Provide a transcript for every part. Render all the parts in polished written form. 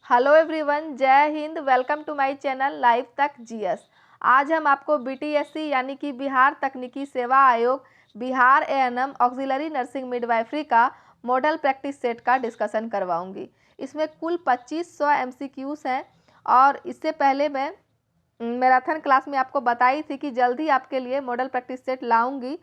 Hello everyone, जय हिंद। Welcome to my channel live तक जीएस। आज हम आपको बीटीएससी यानी कि बिहार तकनीकी सेवा आयोग Bihar ANM auxiliary nursing midwifery का मॉडल प्रैक्टिस सेट का डिस्कशन करवाऊंगी। इसमें कुल 2500 एमसीक्यूज हैं और इससे पहले मैं मैराथन क्लास में आपको बताई थी कि जल्दी आपके लिए मॉडल प्रैक्टिस सेट लाऊंगी,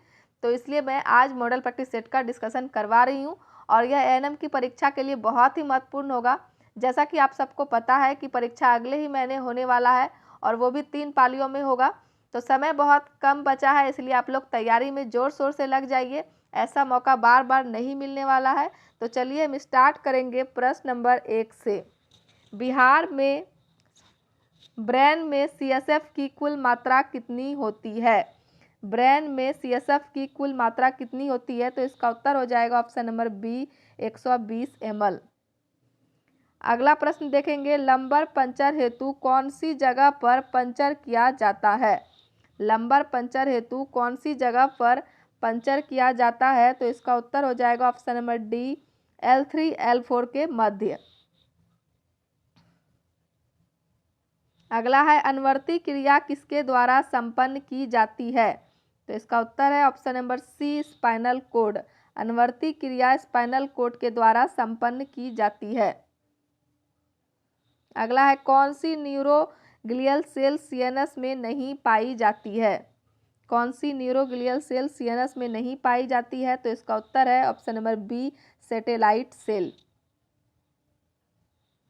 तो इसलिए मैं आज मॉडल प्रैक्टिस सेट का डिस्कशन करवा रही हूँ और यह एएनएम की परीक्षा के लिए बहुत ही महत्वपूर्ण होगा। जैसा कि आप सबको पता है कि परीक्षा अगले ही महीने होने वाला है और वो भी 3 पालियों में होगा, तो समय बहुत कम बचा है, इसलिए आप लोग तैयारी में ज़ोर शोर से लग जाइए। ऐसा मौका बार बार नहीं मिलने वाला है। तो चलिए हम स्टार्ट करेंगे प्रश्न नंबर 1 से। बिहार में ब्रेन में सीएसएफ की कुल मात्रा कितनी होती है? ब्रेन में सीएसएफ की कुल मात्रा कितनी होती है? तो इसका उत्तर हो जाएगा ऑप्शन नंबर बी, 120 ml। अगला प्रश्न देखेंगे, लंबर पंचर हेतु कौन सी जगह पर पंचर किया जाता है? लंबर पंचर हेतु कौन सी जगह पर पंचर किया जाता है? तो इसका उत्तर हो जाएगा option number D, L3 L4 के मध्य। अगला है, अनुवर्ती क्रिया किसके द्वारा संपन्न की जाती है? तो इसका उत्तर है option number C, spinal cord. अनुवर्ती क्रिया स्पाइनल कोड के द्वारा संपन्न की जाती है। अगला है, कौन सी न्यूरोग्लियल सेल सीएनएस में नहीं पाई जाती है? कौन सी न्यूरोग्लियल सेल सीएनएस में नहीं पाई जाती है? तो इसका उत्तर है option number B, satellite cell.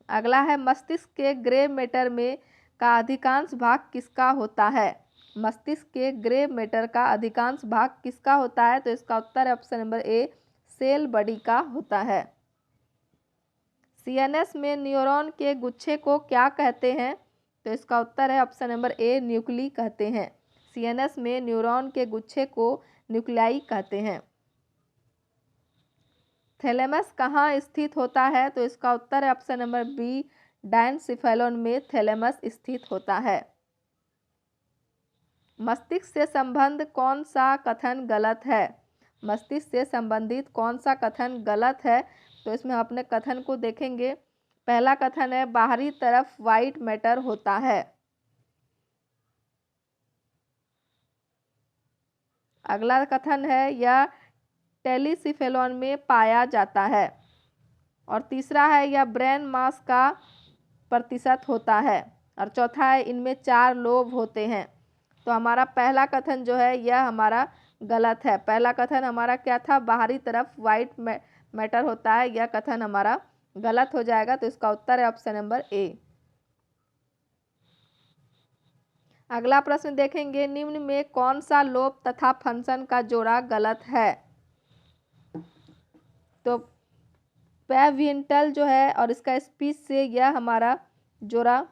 अगला है, मस्तिष्क के ग्रे मैटर में का अधिकांश भाग किसका होता है? मस्तिष्क के ग्रे मैटर का अधिकांश भाग किसका होता है? तो इसका उत्तर है option number A, cell body का होता है। सीएनएस में न्यूरॉन के गुच्छे को क्या कहते हैं? तो इसका उत्तर है ऑप्शन नंबर ए, न्यूक्ली कहते हैं। सीएनएस में न्यूरॉन के गुच्छे को न्यूक्लियाई कहते हैं। थैलेमस कहाँ स्थित होता है? तो इसका उत्तर है ऑप्शन नंबर बी, डायनसिफेलोन में थैलेमस स्थित होता है। मस्तिष्क से संबंध कौन सा कथन गलत है? मस्तिष्क से संबंधित कौन सा कथन गलत है? तो इसमें हम अपने कथन को देखेंगे। पहला कथन है, बाहरी तरफ व्हाइट मैटर होता है। अगला कथन है, यह टेलिसिफेलोन में पाया जाता है। और तीसरा है, यह ब्रेन मास का प्रतिशत होता है। और चौथा है, इनमें 4 लोब होते हैं। तो हमारा पहला कथन जो है यह हमारा गलत है। पहला कथन हमारा क्या था? बाहरी तरफ व्हाइट मैटर होता है, यह कथन हमारा गलत हो जाएगा। तो इसका उत्तर है ऑप्शन नंबर ए। अगला प्रश्न देखेंगे, निम्न में कौन सा लोब तथा फंक्शन का जोड़ा गलत है? तो पैविंटल जो है और इसका स्पीच से यह हमारा जोड़ा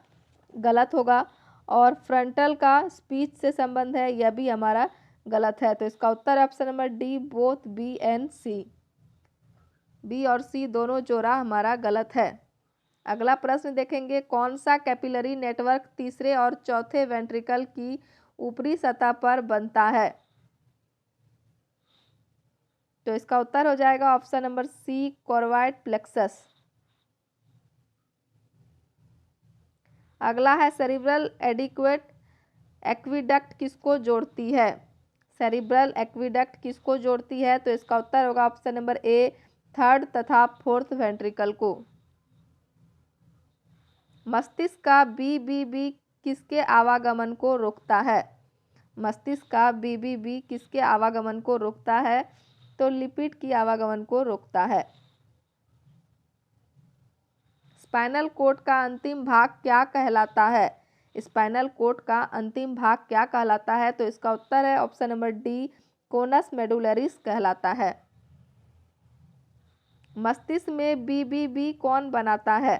गलत होगा, और फ्रंटल का स्पीच से संबंध है, यह भी हमारा गलत है। तो इसका उत्तर है option number D, both B and C. B और सी दोनों जोड़ा हमारा गलत है। अगला प्रश्न देखेंगे, कौन सा कैपिलरी नेटवर्क तीसरे और चौथे वेंट्रिकल की ऊपरी सतह पर बनता है? तो इसका उत्तर हो जाएगा ऑप्शन नंबर सी, कॉर्वाइड प्लेक्सस। अगला है, सेरिब्रल एडिक्वेट एक्विडक्ट किसको जोड़ती है? सेरिब्रल एक्विडक्ट किसको जोड़ती है? तो इसका उत्तर होगा ऑप्शन नंबर ए, 3rd तथा 4th वेंट्रिकल को। मस्तिष्क का बीबीबी किसके आवागमन को रोकता है? मस्तिष्क का बीबीबी किसके आवागमन को रोकता है? तो लिपिड की आवागमन को रोकता है। स्पाइनल कोड का अंतिम भाग क्या कहलाता है? स्पाइनल कोड का अंतिम भाग क्या कहलाता है? तो इसका उत्तर है ऑप्शन नंबर डी, कोनस मेडुलरिस कहलाता है। मस्तिष्क में बीबीबी कौन बनाता है?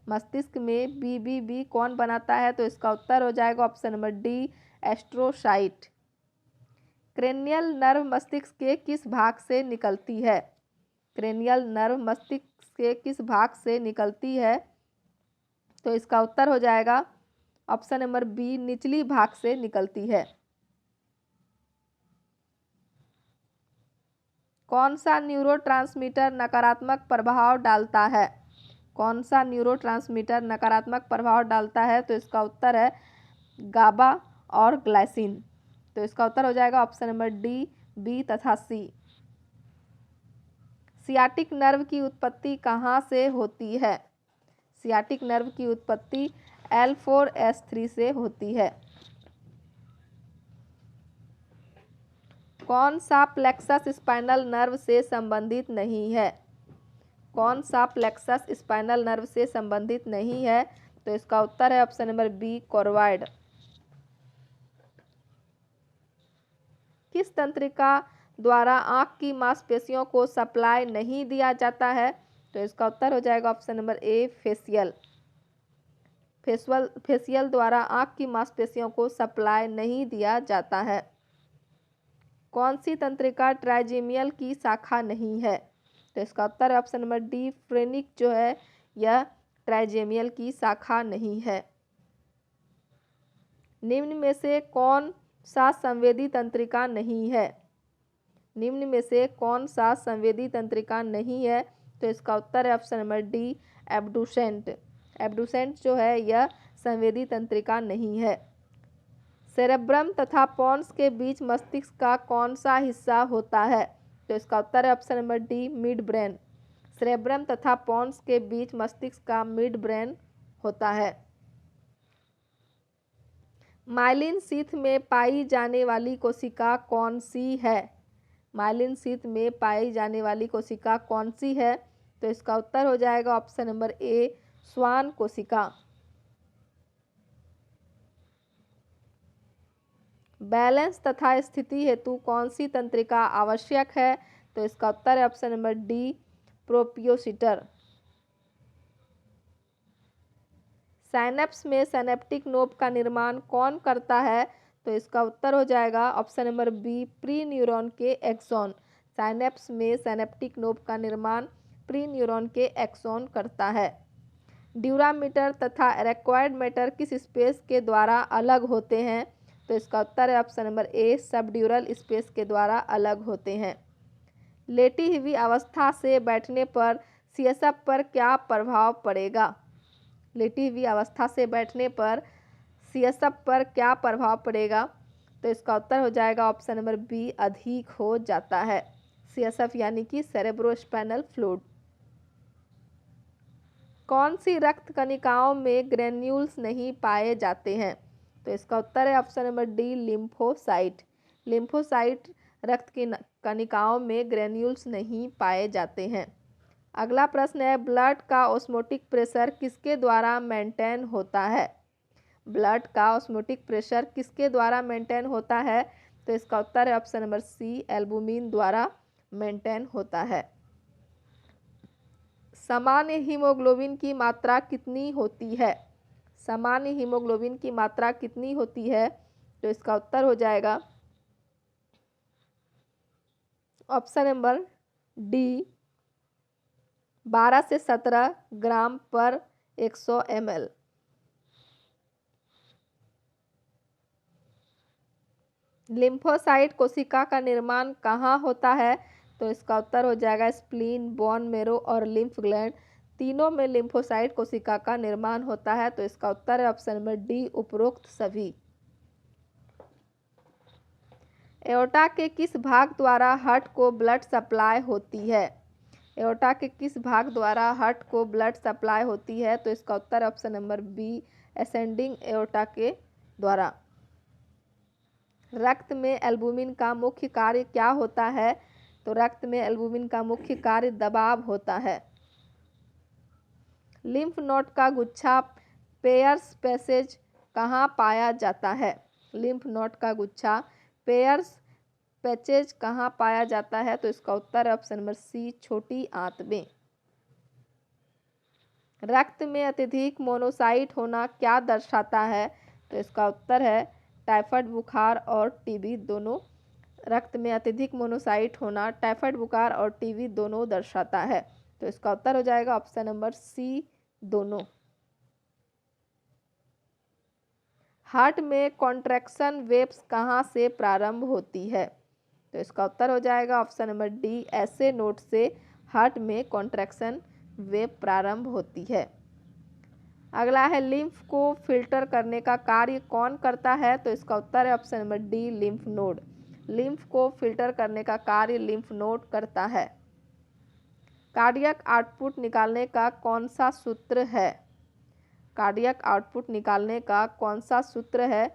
मस्तिष्क में बीबीबी कौन बनाता है? तो इसका उत्तर हो जाएगा option number D, astrocyte. Cranial nerve मस्तिष्क के किस भाग से निकलती है? क्रेनियल नर्व मस्तिष्क के किस भाग से निकलती है? तो इसका उत्तर हो जाएगा ऑप्शन नंबर बी, निचली भाग से निकलती है। कौन सा न्यूरोट्रांसमीटर नकारात्मक प्रभाव डालता है? कौन सा न्यूरोट्रांसमीटर नकारात्मक प्रभाव डालता है? तो इसका उत्तर है गाबा और ग्लाइसिन। तो इसका उत्तर हो जाएगा ऑप्शन नंबर डी, बी तथा सी। सियाटिक नर्व की उत्पत्ति कहाँ से होती है? सियाटिक नर्व की उत्पत्ति L4S3 से होती है। कौन सा प्लेक्सस स्पाइनल नर्व से संबंधित नहीं है? कौन सा प्लेक्सस स्पाइनल नर्व से संबंधित नहीं है? तो इसका उत्तर है ऑप्शन नंबर बी, कोर्वाइड। किस तंत्रिका द्वारा आंख की मांसपेशियों को सप्लाई नहीं दिया जाता है? तो इसका उत्तर हो जाएगा ऑप्शन नंबर ए, फेशियल। फेशियल द्वारा आंख की मांसपेशियों को सप्लाई नहीं दिया जाता है। कौन सी तंत्रिका ट्राइजेमियल की शाखा नहीं है? तो इसका उत्तर है ऑप्शन नंबर डी, फ्रेनिक जो है यह ट्राइजेमियल की शाखा नहीं है। निम्न में से कौन सा संवेदी तंत्रिका नहीं है? निम्न में से कौन सा संवेदी तंत्रिका नहीं है? तो इसका उत्तर है ऑप्शन नंबर डी, एब्डुसेंट। एब्डुसेंट जो है यह संवेदी तंत्रिका नहीं है। सेरेब्रम तथा पोन्स के बीच मस्तिष्क का कौन सा हिस्सा होता है? तो इसका उत्तर है option number D, mid brain. Cerebrum तथा पोन्स के बीच मस्तिष्क का मिड ब्रेन होता है। माइलिन शीथ में पाई जाने वाली कोशिका कौन सी है? माइलिन शीथ में पाई जाने वाली कोशिका कौन सी है? तो इसका उत्तर हो जाएगा ऑप्शन नंबर ए, स्वान कोशिका। बैलेंस तथा स्थिति हेतु कौन सी तंत्रिका आवश्यक है? तो इसका उत्तर है ऑप्शन नंबर डी, प्रोपियोसिटर। साइनेप्स में साइनेप्टिक नोब का निर्माण कौन करता है? तो इसका उत्तर हो जाएगा option number B, pre neuron के एक्सॉन। साइनेप्स में साइनेप्टिक नोब का निर्माण प्री न्यूरॉन के एक्सॉन करता है। ड्यूरामीटर तथा एरेक्वायर्ड मैटर किस स्पेस के द्वारा अलग होते हैं? तो इसका उत्तर है ऑप्शन नंबर ए, सबड्यूरल स्पेस के द्वारा अलग होते हैं। लेटी हुई अवस्था से बैठने पर सीएसएफ पर क्या प्रभाव पड़ेगा? लेटी हुई अवस्था से बैठने पर सीएसएफ पर क्या प्रभाव पड़ेगा? तो इसका उत्तर हो जाएगा ऑप्शन नंबर बी, अधिक हो जाता है। सीएसएफ यानी कि सेरेब्रोस्पाइनल फ्लूइड। कौन सी रक्त कणिकाओं में ग्रेन्यूल्स नहीं पाए जाते हैं? तो इसका उत्तर है option number D, lymphocyte. Lymphocyte रक्त की कणिकाओं में ग्रेन्यूल्स नहीं पाए जाते हैं। अगला प्रश्न है, ब्लड का ऑस्मोटिक प्रेशर किसके द्वारा मेंटेन होता है? ब्लड का ऑस्मोटिक प्रेशर किसके द्वारा मेंटेन होता है? तो इसका उत्तर है ऑप्शन नंबर सी, एल्बुमिन द्वारा मेंटेन होता है। सामान्य हीमोग्लोबिन की मात्रा कितनी होती है? सामान्य हीमोग्लोबिन की मात्रा कितनी होती है? तो इसका उत्तर हो जाएगा ऑप्शन नंबर डी, 12 से 17 ग्राम पर 100 ml। लिम्फोसाइट कोशिका का निर्माण कहाँ होता है? तो इसका उत्तर हो जाएगा स्प्लीन, बोन मैरो और लिम्फ ग्लैंड, तीनों में लिम्फोसाइट कोशिका का निर्माण होता है। तो इसका उत्तर है ऑप्शन नंबर डी, उपरोक्त सभी। एओर्टा के किस भाग द्वारा हार्ट को ब्लड सप्लाई होती है? एओर्टा के किस भाग द्वारा हार्ट को ब्लड सप्लाई होती है? तो इसका उत्तर option number B, ascending aorta के द्वारा। रक्त में एल्बुमिन का मुख्य कार्य क्या होता है? तो रक्त में एल्बुमिन का मुख्य कार्य दबाव होता है। लिम्फ नोड का गुच्छा पेयर्स पैसेज कहाँ पाया जाता है? लिम्फ नोड का गुच्छा पेयर्स पैसेज कहाँ पाया जाता है? तो इसका उत्तर है ऑप्शन नंबर सी, छोटी आंत में। रक्त में अत्यधिक मोनोसाइट होना क्या दर्शाता है? तो इसका उत्तर है टाइफाइड बुखार और टीबी दोनों। रक्त में अत्यधिक मोनोसाइट होना टाइफाइड बुखार और टीबी दोनों दर्शाता है। तो इसका उत्तर हो जाएगा ऑप्शन नंबर सी, दोनों। हार्ट में कॉन्ट्रैक्शन वेव्स कहाँ से प्रारंभ होती है? तो इसका उत्तर हो जाएगा ऑप्शन नंबर डी, ऐसे नोड से हार्ट में कॉन्ट्रैक्शन वेव प्रारंभ होती है। अगला है लिम्फ को फिल्टर करने का कार्य कौन करता है? तो इसका उत्तर है option number D, lymph node. Lymph को फिल्टर करने का कार्य लिम्फ नोड करता है। कार्डियक आउटपुट निकालने का कौन सा सूत्र है? कार्डियक आउटपुट निकालने का कौन सा सूत्र है?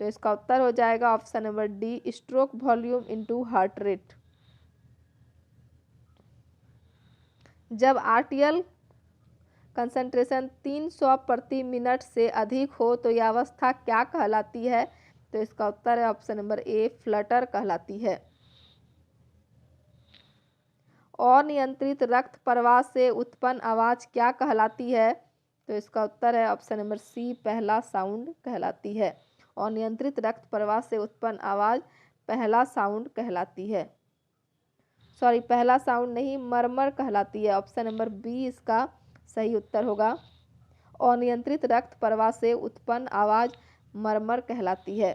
तो इसका उत्तर हो जाएगा option number D, stroke volume into heart rate. जब आरटीएल कंसंट्रेशन 300 प्रति मिनट से अधिक हो तो यह अवस्था क्या कहलाती है? तो इसका उत्तर है ऑप्शन नंबर ए, फ्लटर कहलाती है। अनियंत्रित रक्त प्रवाह से उत्पन्न आवाज क्या कहलाती है? तो इसका उत्तर है ऑप्शन नंबर सी, पहला साउंड कहलाती है। अनियंत्रित रक्त प्रवाह से उत्पन्न आवाज पहला साउंड कहलाती है। सॉरी, पहला साउंड नहीं, मरमर कहलाती है। ऑप्शन नंबर बी इसका सही उत्तर होगा। अनियंत्रित रक्त प्रवाह से उत्पन्न आवाज मरमर कहलाती है।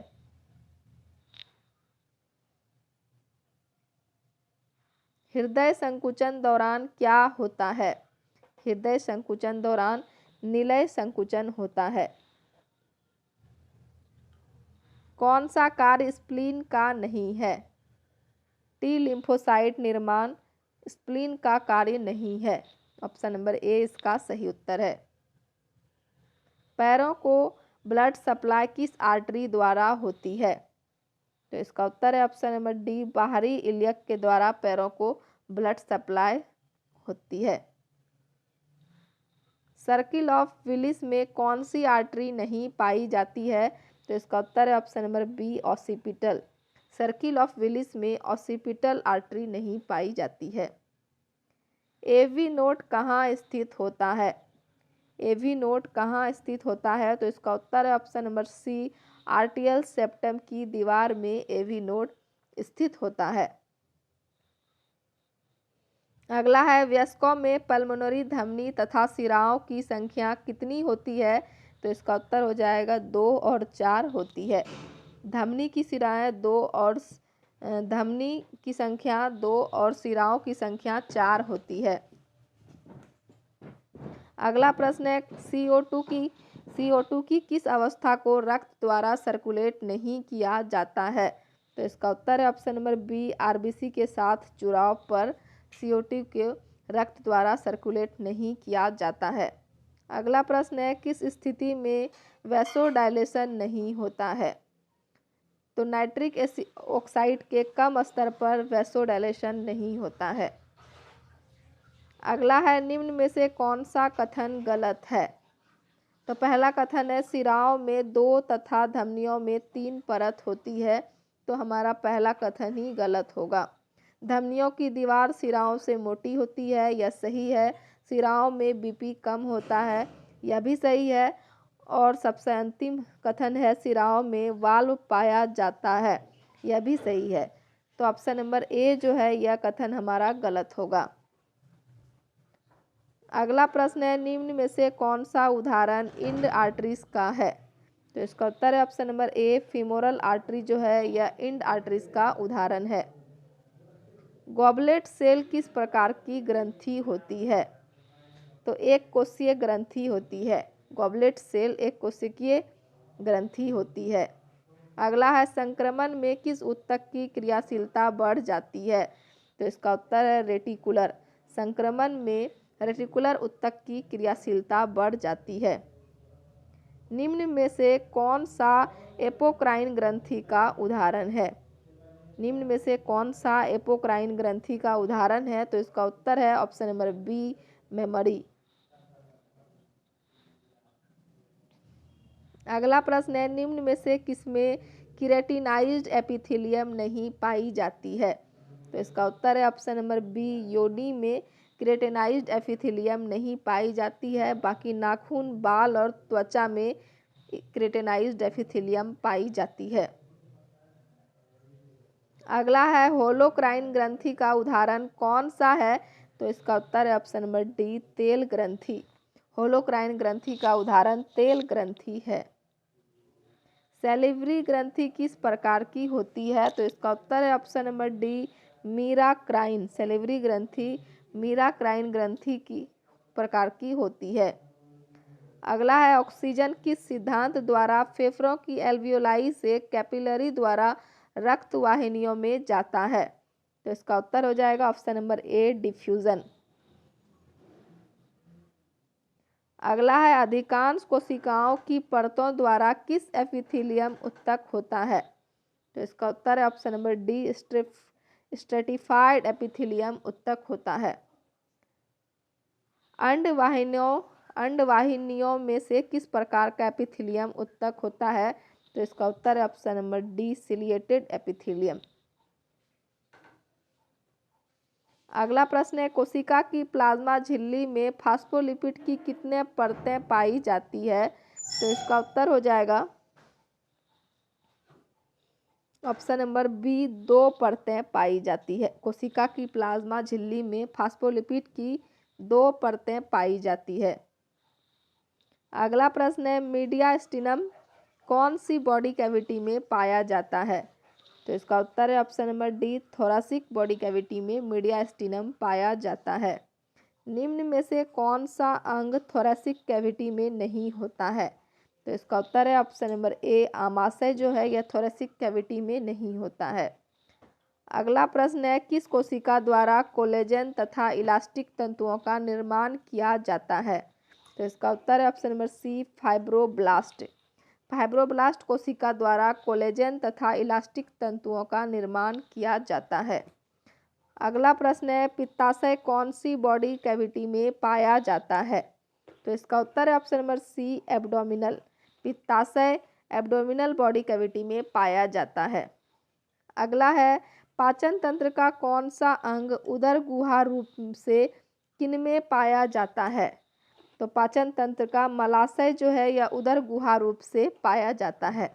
हृदय संकुचन दौरान क्या होता है? हृदय संकुचन दौरान निलय संकुचन होता है। कौन सा कार्य स्प्लीन का नहीं है? टी लिम्फोसाइट निर्माण स्प्लीन का कार्य नहीं है। ऑप्शन नंबर ए इसका सही उत्तर है। पैरों को ब्लड सप्लाई किस आर्टरी द्वारा होती है? तो इसका उत्तर है ऑप्शन नंबर डी, बाहरी इलियक के द्वारा पैरों को ब्लड सप्लाई होती है। सर्किल ऑफ विलिस में कौन सी आर्टरी नहीं पाई जाती है? तो इसका उत्तर है option number B, occipital. Circle of Willis में ऑसिपिटल आर्टरी नहीं पाई जाती है। एवी नोड कहाँ स्थित होता है? एवी नोड कहाँ स्थित होता है? तो इसका उत्तर है option number C, atrial septum की दीवार में एवी नोड स्थित होता है। अगला है वयस्कों में पल्मोनरी धमनी तथा सिराओं की संख्या कितनी होती है? तो इसका उत्तर हो जाएगा 2 और 4 होती है। धमनी की सिराएं 2 और धमनी की संख्या 2 और सिराओं की संख्या 4 होती है। अगला प्रश्न है CO2 की किस अवस्था को रक्त द्वारा सर्कुलेट नहीं किया जाता है? तो इसका उत्तर है ऑप्शन नंबर बी, आरबीसी के साथ जुड़ाव पर CO2 के रक्त द्वारा सर्कुलेट नहीं किया जाता है। अगला प्रश्न है किस स्थिति में वैसोडायलेशन नहीं होता है? तो नाइट्रिक ऑक्साइड के कम स्तर पर वैसोडायलेशन नहीं होता है। अगला है निम्न में से कौन सा कथन गलत है? तो पहला कथन है सिराओं में 2 तथा धमनियों में 3 परत होती है। तो हमारा पहला कथन ही गलत होगा। धमनियों की दीवार सिराओं से मोटी होती है, यह सही है। सिराओं में बीपी कम होता है, यह भी सही है। और सबसे अंतिम कथन है सिराओं में वाल्व पाया जाता है, यह भी सही है। तो ऑप्शन नंबर ए जो है यह कथन हमारा गलत होगा। अगला प्रश्न है निम्न में से कौन सा उदाहरण इंड आर्टरीज का है? तो इसका उत्तर है ऑप्शन नंबर ए, फीमोरल आर्टरी जो है यह इंड आर्टरीज का उदाहरण है। गॉबलेट सेल किस प्रकार की ग्रंथि होती है? तो एक कोशिकीय ग्रंथि होती है। गॉबलेट सेल एक कोशिकीय ग्रंथि होती है। अगला है संक्रमण में किस ऊतक की क्रियाशीलता बढ़ जाती है? तो इसका उत्तर है रेटिकुलर। संक्रमण में रेटिकुलर ऊतक की क्रियाशीलता बढ़ जाती है। निम्न में से कौन सा एपोक्राइन ग्रंथि का उदाहरण है? निम्न में से कौन सा एपोक्राइन ग्रंथि का उदाहरण है? तो इसका उत्तर है ऑप्शन नंबर बी, मेमोरी। अगला प्रश्न है निम्न में से किसमें केराटिनाइज्ड एपिथेलियम नहीं पाई जाती है? तो इसका उत्तर है ऑप्शन नंबर बी, योनि में केराटिनाइज्ड एपिथेलियम नहीं पाई जाती है। बाकी नाखून, बाल और त्वचा में केराटिनाइज्ड एपिथेलियम पाई जाती है। अगला है होलोक्राइन ग्रंथि का उदाहरण कौन सा है? तो इसका उत्तर है ऑप्शन नंबर डी, तेल ग्रंथि। होलोक्राइन ग्रंथि का उदाहरण तेल ग्रंथि है। सैलिवरी ग्रंथि किस प्रकार की होती है? तो इसका उत्तर है ऑप्शन नंबर डी, मीराक्राइन। सैलिवरी ग्रंथि मीराक्राइन ग्रंथि की प्रकार की होती है? अगला है ऑक्सीजन किस सिद्धांत द्वारा फेफड़ों की एल्वियोलाई से कैपिलरी द्वारा रक्त वाहिनियों में जाता है? तो इसका उत्तर हो जाएगा ऑप्शन नंबर ए, डिफ्यूजन। अगला है अधिकांश कोशिकाओं की परतों द्वारा किस एपिथेलियम उत्तक होता है? तो इसका उत्तर है option number D, stratified epithelium उत्तक होता है। अंडवाहिनियों में से किस प्रकार का एपिथेलियम उत्तक होता है? तो इसका उत्तर है option number D, ciliated epithelium. अगला प्रश्न है कोशिका की प्लाज्मा झिल्ली में फास्फोलिपिड की कितने परतें पाई जाती है? तो इसका उत्तर हो जाएगा ऑप्शन नंबर बी, 2 परतें पाई जाती है। कोशिका की प्लाज्मा झिल्ली में फास्फोलिपिड की 2 परतें पाई जाती है। अगला प्रश्न है मीडियास्टिनम कौन सी बॉडी कैविटी में पाया जाता है? तो इसका उत्तर है option number D, thoracic body cavity में मीडियास्टिनम पाया जाता है। निम्न में से कौन सा अंग थोरैसिक कैविटी में नहीं होता है? तो इसका उत्तर है ऑप्शन नंबर ए, आमाशय जो है यह थोरैसिक कैविटी में नहीं होता है। अगला प्रश्न है किस कोशिका द्वारा कोलेजन तथा इलास्टिक तंतुओं का निर्माण किया जाता है? तो इसका उत्तर है option number C, fibroblast. Fibroblast कोशिका द्वारा कोलेजन तथा इलास्टिक तंतुओं का निर्माण किया जाता है। अगला प्रश्न है पित्ताशय कौन सी बॉडी कैविटी में पाया जाता है? तो इसका उत्तर है ऑप्शन नंबर सी, एब्डोमिनल। पित्ताशय एब्डोमिनल बॉडी कैविटी में पाया जाता है। अगला है पाचन तंत्र का कौन सा अंग उदर गुहा रूप से किनमें पाया जाता है? तो पाचन तंत्र का मलाशय जो है यह उदर गुहा रूप से पाया जाता है।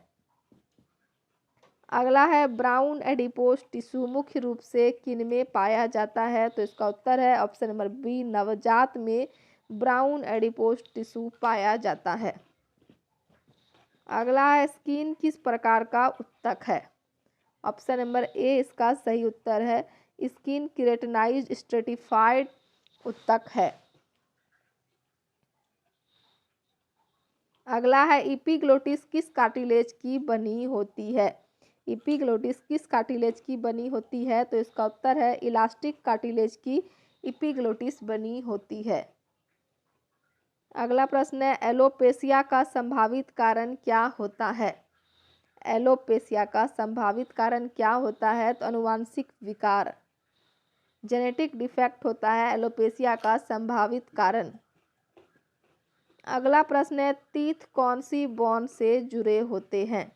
अगला है ब्राउन एडिपोज टिश्यू मुख्य रूप से किनमें पाया जाता है? तो इसका उत्तर है ऑप्शन नंबर बी, नवजात में ब्राउन एडिपोज टिश्यू पाया जाता है। अगला है स्किन किस प्रकार का उत्तक है? ऑप्शन नंबर ए इसका सही उत्तर है, स्किन केराटिनाइज्ड स्ट्रेटिफाइड उत्तक है। अगला है इपिग्लोटिस किस कार्टिलेज की बनी होती है? इपिग्लोटिस किस कार्टिलेज की बनी होती है? तो इसका उत्तर है इलास्टिक कार्टिलेज की इपिग्लोटिस बनी होती है। अगला प्रश्न है एलोपेशिया का संभावित कारण क्या होता है? एलोपेशिया का संभावित कारण क्या होता है? तो आनुवांशिक विकार, जेनेटिक डिफेक्ट होता है एलोपेशिया का संभावित कारण। अगला प्रश्न है तीत कौन सी बोन से जुड़े होते हैं?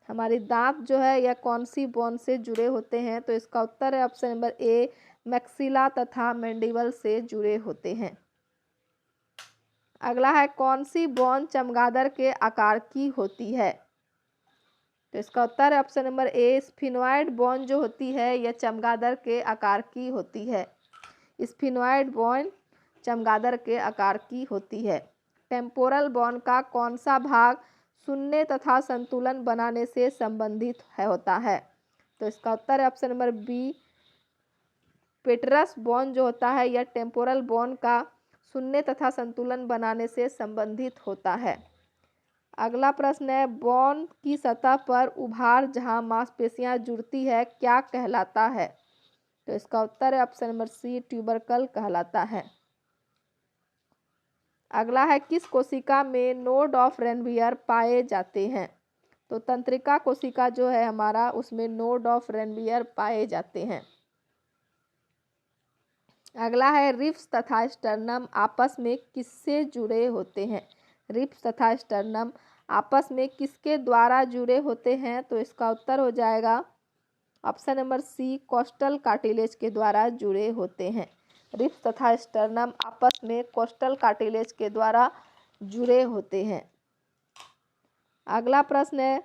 हमारे दांत जो है यह कौन सी बोन से जुड़े होते हैं? तो इसका उत्तर है ऑप्शन नंबर ए, मैक्सिला तथा मैंडिबल से जुड़े होते हैं। अगला है कौन सी बोन चमगादड़ के आकार की होती है? तो इसका उत्तर है ऑप्शन नंबर ए, स्फिनोइड बोन जो होती है यह चमगादड़ के आकार की होती है। स्फिनोइड बोन चमगादड़ के आकार की होती है। टेम्पोरल बोन का कौन सा भाग सुनने तथा संतुलन बनाने से संबंधित होता है? तो इसका उत्तर है option number B, petrous bone जो होता है यह टेम्पोरल बोन का सुनने तथा संतुलन बनाने से संबंधित होता है। अगला प्रश्न है बोन की सतह पर उभार जहां मांसपेशियां जुड़ती है क्या कहलाता है? तो इसका उत्तर है ऑप्शन नंबर सी, ट्यूबरकल कहलाता है। अगला है किस कोशिका में नोड ऑफ रेनवियर पाए जाते हैं? तो तंत्रिका कोशिका जो है हमारा उसमें नोड ऑफ रेनवियर पाए जाते हैं। अगला है रिब्स तथा स्टर्नम आपस में किससे जुड़े होते हैं? रिब्स तथा स्टर्नम आपस में किसके द्वारा जुड़े होते हैं? तो इसका उत्तर हो जाएगा option number C, costal cartilage के द्वारा जुड़े होते हैं। रिब्स तथा स्टर्नम आपस में कोस्टल कार्टिलेज के द्वारा जुड़े होते हैं। अगला प्रश्न है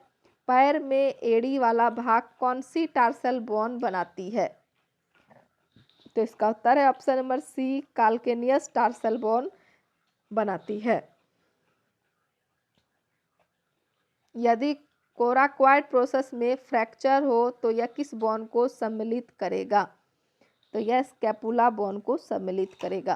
पैर में एड़ी वाला भाग कौन सी टार्सल बोन बनाती है? तो इसका उत्तर है option number C, calcaneus tarsal bone बनाती है। यदि कोराक्वाइड प्रोसेस में फ्रैक्चर हो तो यह किस बोन को सम्मिलित करेगा? तो यह स्कैपुला बोन को सम्मिलित करेगा।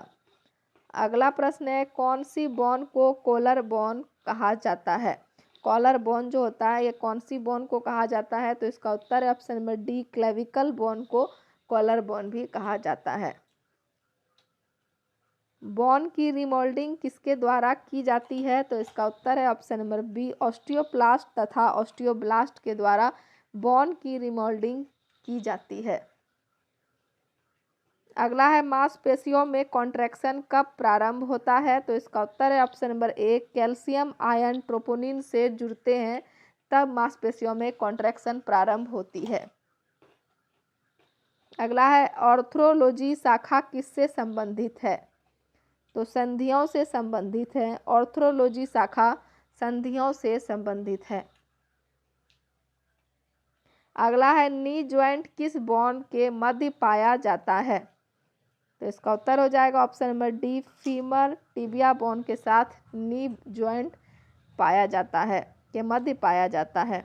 अगला प्रश्न है, कौन सी बोन को कॉलर बोन कहा जाता है? कॉलर बोन जो होता है ये कौन सी बोन को कहा जाता है? तो इसका उत्तर है option number D, clavicle bone को कॉलर बोन भी कहा जाता है। बोन की रिमोल्डिंग किसके द्वारा की जाती है? तो इसका उत्तर है ऑप्शन नंबर बी, ऑस्टियोप्लास्ट तथा ऑस्टियोब्लास्ट के द्वारा बोन की रिमोल्डिंग की जाती है। अगला है, मांसपेशियों में कॉन्ट्रैक्शन कब प्रारंभ होता है? तो इसका उत्तर है ऑप्शन नंबर ए, कैल्शियम आयन ट्रोपोनिन से जुड़ते हैं तब मांसपेशियों में कॉन्ट्रैक्शन प्रारंभ होती है। अगला है, ऑर्थ्रोलॉजी शाखा किससे संबंधित है? तो संधियों से संबंधित है। ऑर्थ्रोलॉजी शाखा संधियों से संबंधित है। अगला है, नी ज्वाइंट किस बोन के मध्य पाया जाता है? तो इसका उत्तर हो जाएगा option number D, femur tibia bone के साथ नी ज्वाइंट पाया जाता है, के मध्य पाया जाता है।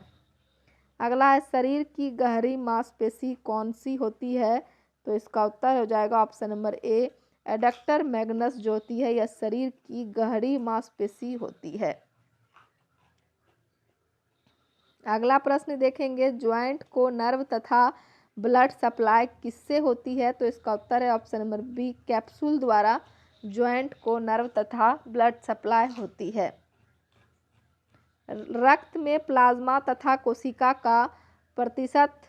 अगला है, शरीर की गहरी मांसपेशी कौन सी होती है? तो इसका उत्तर हो जाएगा ऑप्शन नंबर ए, एडक्टर मैग्नस जो होती है यह शरीर की गहरी मांसपेशी होती है। अगला प्रश्न देखेंगे, ज्वाइंट को नर्व तथा ब्लड सप्लाई किससे होती है? तो इसका उत्तर है ऑप्शन नंबर बी, कैप्सूल द्वारा ज्वाइंट को नर्व तथा ब्लड सप्लाई होती है। रक्त में प्लाज्मा तथा कोशिका का प्रतिशत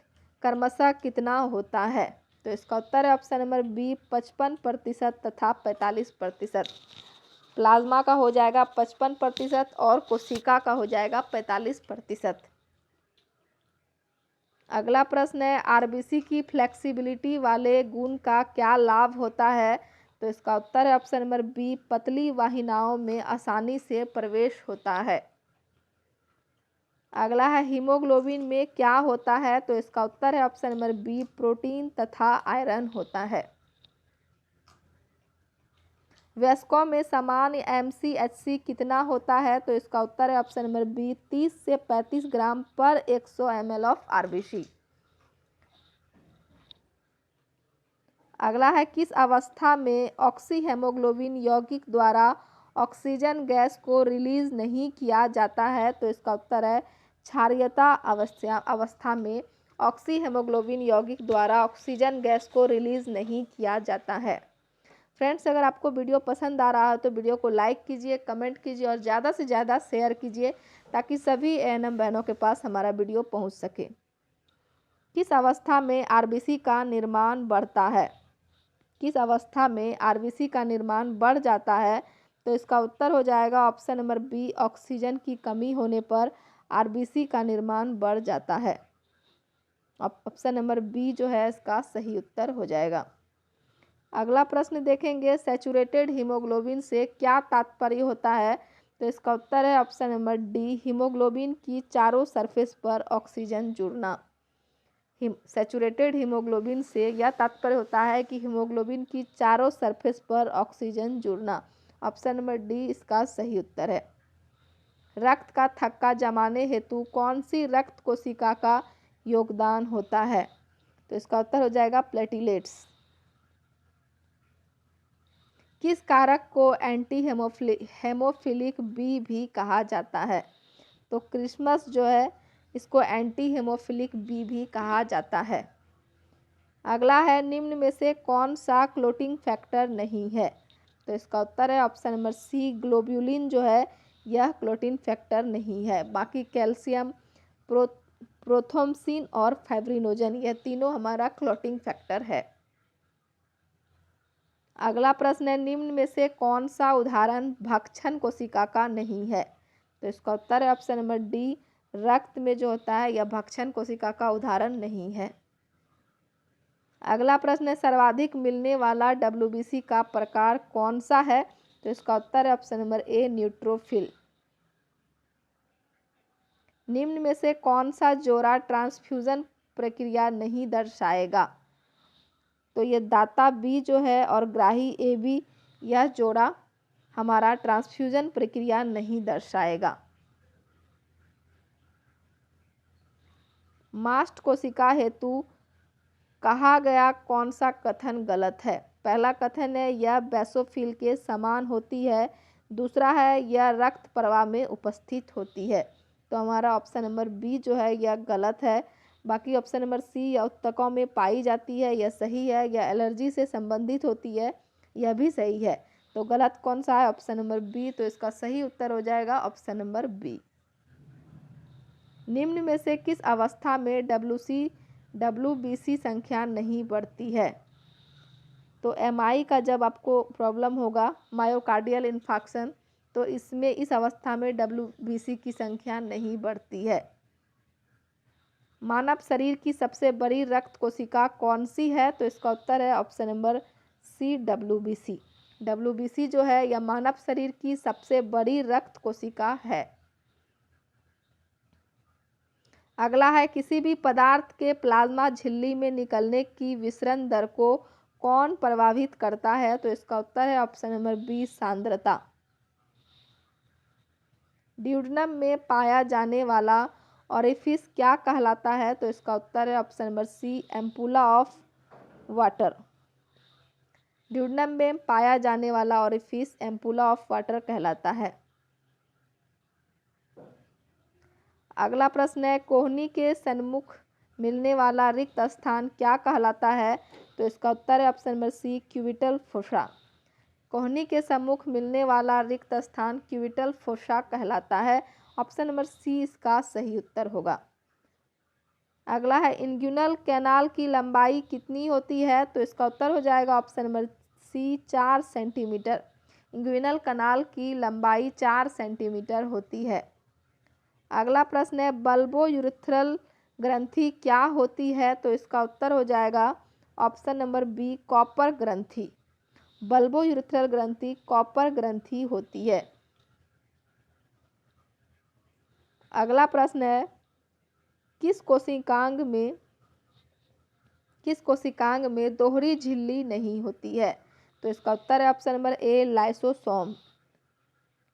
क्रमशः कितना होता है? तो इसका उत्तर है ऑप्शन नंबर बी, 55% तथा 45%। प्लाज्मा का हो जाएगा 55% और कोशिका का हो जाएगा 45%। अगला प्रश्न है, आरबीसी की फ्लेक्सिबिलिटी वाले गुण का क्या लाभ होता है? तो इसका उत्तर है ऑप्शन नंबर बी, पतली वाहिनियों में आसानी से प्रवेश होता है। अगला है, हीमोग्लोबिन में क्या होता है? तो इसका उत्तर है ऑप्शन नंबर बी, प्रोटीन तथा आयरन होता है। वयस्कों में सामान्य MCHC कितना होता है? तो इसका उत्तर है ऑप्शन नंबर बी, 30 से 35 ग्राम पर 100 ml ऑफ RBC। अगला है, किस अवस्था में ऑक्सीहेमोग्लोबिन यौगिक द्वारा ऑक्सीजन गैस को रिलीज नहीं किया जाता है? तो इसका उत्तर है क्षारीयता अवस्था में ऑक्सीहेमोग्लोबिन यौगिक द्वारा ऑक्सीजन गैस को रिलीज नहीं किया जाता है। फ्रेंड्स, अगर आपको वीडियो पसंद आ रहा है तो वीडियो को लाइक कीजिए, कमेंट कीजिए और ज़्यादा से ज़्यादा शेयर कीजिए ताकि सभी ANM बहनों के पास हमारा वीडियो पहुंच सके। किस अवस्था में RBC का निर्माण बढ़ता है? किस अवस्था में RBC का निर्माण बढ़ जाता है? तो इसका उत्तर हो जाएगा ऑप्शन नंबर बी, ऑक्सीजन की कमी होने पर RBC का निर्माण बढ़ जाता है। ऑप्शन नंबर बी जो है इसका सही उत्तर हो जाएगा। अगला प्रश्न देखेंगे, सैचुरेटेड हीमोग्लोबिन से क्या तात्पर्य होता है? तो इसका उत्तर है ऑप्शन नंबर डी, हीमोग्लोबिन की चारों सरफेस पर ऑक्सीजन जुड़ना। सैचुरेटेड हीमोग्लोबिन से यह तात्पर्य होता है कि हीमोग्लोबिन की चारों सरफेस पर ऑक्सीजन जुड़ना। ऑप्शन नंबर डी इसका सही उत्तर है। रक्त का थक्का जमाने हेतु कौन सी रक्त कोशिका का योगदान होता है? तो इसका उत्तर हो जाएगा प्लेटिलेट्स। किस कारक को एंटी हेमोफिलिक बी भी कहा जाता है? तो क्रिसमस जो है इसको एंटी हेमोफिलिक बी भी कहा जाता है। अगला है, निम्न में से कौन सा क्लोटिंग फैक्टर नहीं है? तो इसका उत्तर है ऑप्शन नंबर सी, ग्लोब्यूलिन जो है यह क्लोटिंग फैक्टर नहीं है। बाकी कैल्शियम, प्रोथ्रोम्बसिन और फाइब्रिनोजन यह तीनों हमारा क्लोटिंग फैक्टर है। अगला प्रश्न है, निम्न में से कौन सा उदाहरण भक्षण कोशिका का नहीं है? तो इसका उत्तर है ऑप्शन नंबर डी, रक्त में जो होता है यह भक्षण कोशिका का उदाहरण नहीं है। अगला प्रश्न है, सर्वाधिक मिलने वाला WBC का प्रकार कौन सा है? तो इसका उत्तर है ऑप्शन नंबर ए, न्यूट्रोफिल। निम्न में से कौन सा जोड़ा ट्रांसफ्यूजन प्रक्रिया नहीं दर्शाएगा? तो ये दाता बी जो है और ग्राही AB यह जोड़ा हमारा ट्रांसफ्यूजन प्रक्रिया नहीं दर्शाएगा। मास्ट कोशिका हेतु कहा गया कौन सा कथन गलत है? पहला कथन है यह बेसोफिल के समान होती है। दूसरा है यह रक्त प्रवाह में उपस्थित होती है। तो हमारा ऑप्शन नंबर बी जो है यह गलत है। बाकी ऑप्शन नंबर सी या उत्तकों में पाई जाती है, यह सही है। यह एलर्जी से संबंधित होती है, यह भी सही है। तो गलत कौन सा है? Option number B. तो इसका सही उत्तर हो जाएगा ऑप्शन नंबर बी। निम्न में से किस अवस्था में WBC संख्या नहीं बढ़ती है? तो MI का जब आपको प्रॉब्लम होगा, मायोकार्डियल इन्फार्क्शन, तो इसमें इस अवस्था में WBC की संख्या नहीं बढ़ती है। मानव शरीर की सबसे बड़ी रक्त कोशिका कौन सी है? तो इसका उत्तर है option number C, WBC। WBC जो है यह मानव शरीर की सबसे बड़ी रक्त कोशिका है। अगला है किसी भी पदार्थ के प्लाज्मा झिल्ली में निकलने की विसरण दर को कौन प्रभावित करता है? तो इसका उत्तर है ऑप्शन नंबर बी, सांद्रता। ड्यूडेनम में पाया जाने वाला ऑरिफिस क्या कहलाता है? तो इसका उत्तर है option number C, ampulla of Vater. Duodenum में पाया जाने वाला ऑरिफिस एम्पुला ऑफ वाटर कहलाता है। अगला प्रश्न है कोहनी के सन्मुख मिलने वाला रिक्त स्थान क्या कहलाता है? तो इसका उत्तर है option number C, cubital fossa. कोहनी के सम्मुख मिलने वाला रिक्त स्थान क्यूबिटल फोसा कहलाता है। ऑप्शन नंबर सी इसका सही उत्तर होगा। अगला है इंग्युनल कैनाल की लंबाई कितनी होती है? तो इसका उत्तर हो जाएगा option number C, 4 centimetre. Inguinal canal की लंबाई 4 सेंटीमीटर होती है। अगला प्रश्न है बल्बोयूरेथ्रल ग्रंथि क्या होती है? तो इसका उत्तर हो जाएगा ऑप्शन नंबर बी, कॉपर ग्रंथि। बल्बोयूरेथ्रल ग्रंथि कॉपर ग्रंथि होती है। अगला प्रश्न है किस कोशिकांग में दोहरी झिल्ली नहीं होती है? तो इसका उत्तर है ऑप्शन नंबर ए, लाइसोसोम।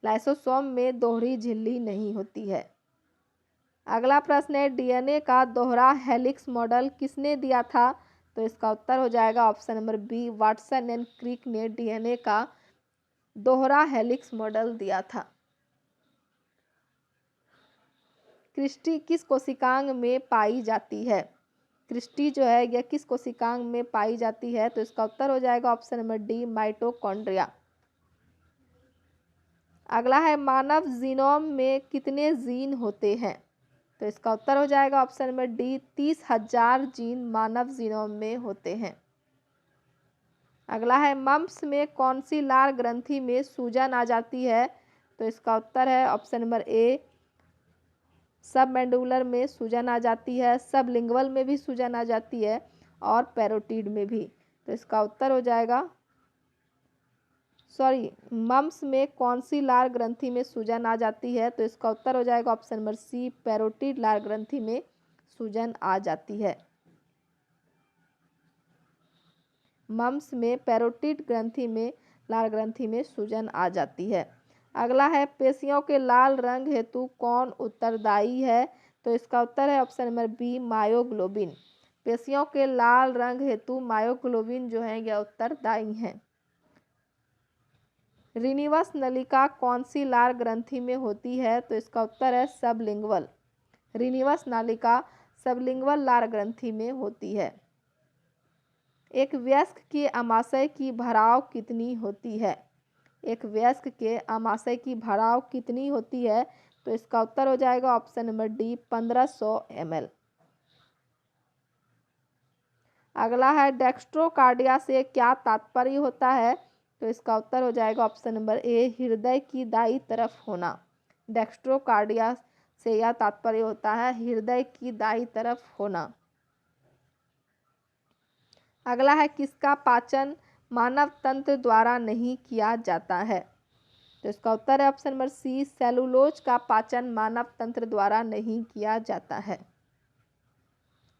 लाइसोसोम में दोहरी झिल्ली नहीं होती है। अगला प्रश्न है DNA का दोहरा हेलिक्स मॉडल किसने दिया था? तो इसका उत्तर हो जाएगा option number B, Watson and Crick ने DNA का दोहरा हेलिक्स मॉडल दिया था। क्रिस्टी किस कोशिकांग में पाई जाती है? क्रिस्टी जो है यह किस कोशिकांग में पाई जाती है? तो इसका उत्तर हो जाएगा ऑप्शन नंबर डी, माइटोकॉन्ड्रिया। अगला है मानव जीनोम में कितने जीन होते हैं? तो इसका उत्तर हो जाएगा ऑप्शन नंबर डी, 30,000 जीन मानव जीनोम में होते हैं। अगला है मम्प्स में कौन सी लार ग्रंथि में सूजन आ जाती है? तो इसका उत्तर है ऑप्शन नंबर ए, सब मैंडुलर में सूजन आ जाती है, सब लिंगुअल में भी सूजन आ जाती है और पैरोटिड में भी। तो इसका उत्तर हो जाएगा मम्प्स में कौन सी लार ग्रंथि में सूजन आ जाती है? तो इसका उत्तर हो जाएगा ऑप्शन नंबर सी, पैरोटिड लार ग्रंथि में सूजन आ जाती है। मम्प्स में पैरोटिड ग्रंथि में लार ग्रंथि में सूजन आ जाती है। अगला है पेशियों के लाल रंग हेतु कौन उत्तरदायी है? तो इसका उत्तर है ऑप्शन नंबर बी, मायोग्लोबिन। पेशियों के लाल रंग हेतु मायोग्लोबिन जो है यह उत्तरदायी है। रिनिवस नलिका कौन सी लार ग्रंथि में होती है? तो इसका उत्तर है सबलिंगुअल। रिनिवस नलिका सबलिंगुअल लार ग्रंथि में होती है। एक वयस्क के आमाशय की भराव कितनी होती है? एक वयस्क के आमाशय की भराव कितनी होती है? तो इसका उत्तर हो जाएगा ऑप्शन नंबर डी, 1500 ml। अगला है डेक्स्ट्रोकार्डिया से क्या तात्पर्य होता है? तो इसका उत्तर हो जाएगा ऑप्शन नंबर ए, हृदय की दाईं तरफ होना। डेक्स्ट्रोकार्डिया से यह तात्पर्य होता है हृदय की दाईं तरफ होना। अगला है किसका पाचन मानव तंत्र द्वारा नहीं किया जाता है? तो इसका उत्तर है ऑप्शन नंबर सी, सेलुलोज का पाचन मानव तंत्र द्वारा नहीं किया जाता है।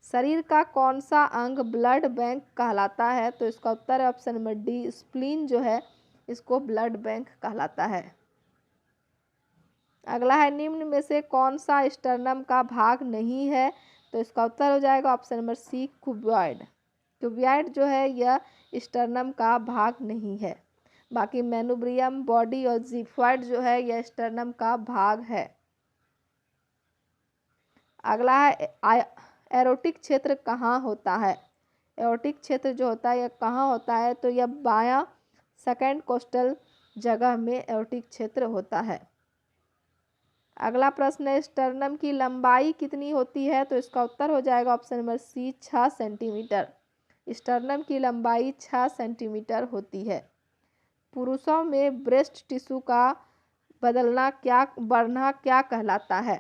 शरीर का कौन सा अंग ब्लड बैंक कहलाता है? तो इसका उत्तर है ऑप्शन नंबर डी, स्प्लीन जो है इसको ब्लड बैंक कहलाता है। अगला है निम्न में से कौन सा स्टर्नम का भाग नहीं है? तो इसका उत्तर हो जाएगा ऑप्शन नंबर सी, क्यूबॉइड। क्यूबियाइड जो है यह स्टर्नम का भाग नहीं है। बाकी मैनुब्रियम, बॉडी और जिफॉइड जो है यह स्टर्नम का भाग है। अगला है एरोटिक क्षेत्र कहाँ होता है। एरोटिक क्षेत्र जो होता है यह कहाँ होता है, तो यह बायां सेकंड कोस्टल जगह में एरोटिक क्षेत्र होता है। अगला प्रश्न है स्टर्नम की लंबाई कितनी होती है, तो इसका उत्तर हो जाएगा option number C 6 centimetre. Sternum की लंबाई 6 सेंटीमीटर होती है। पुरुषों में ब्रेस्ट टिश्यू का बढ़ना क्या कहलाता है।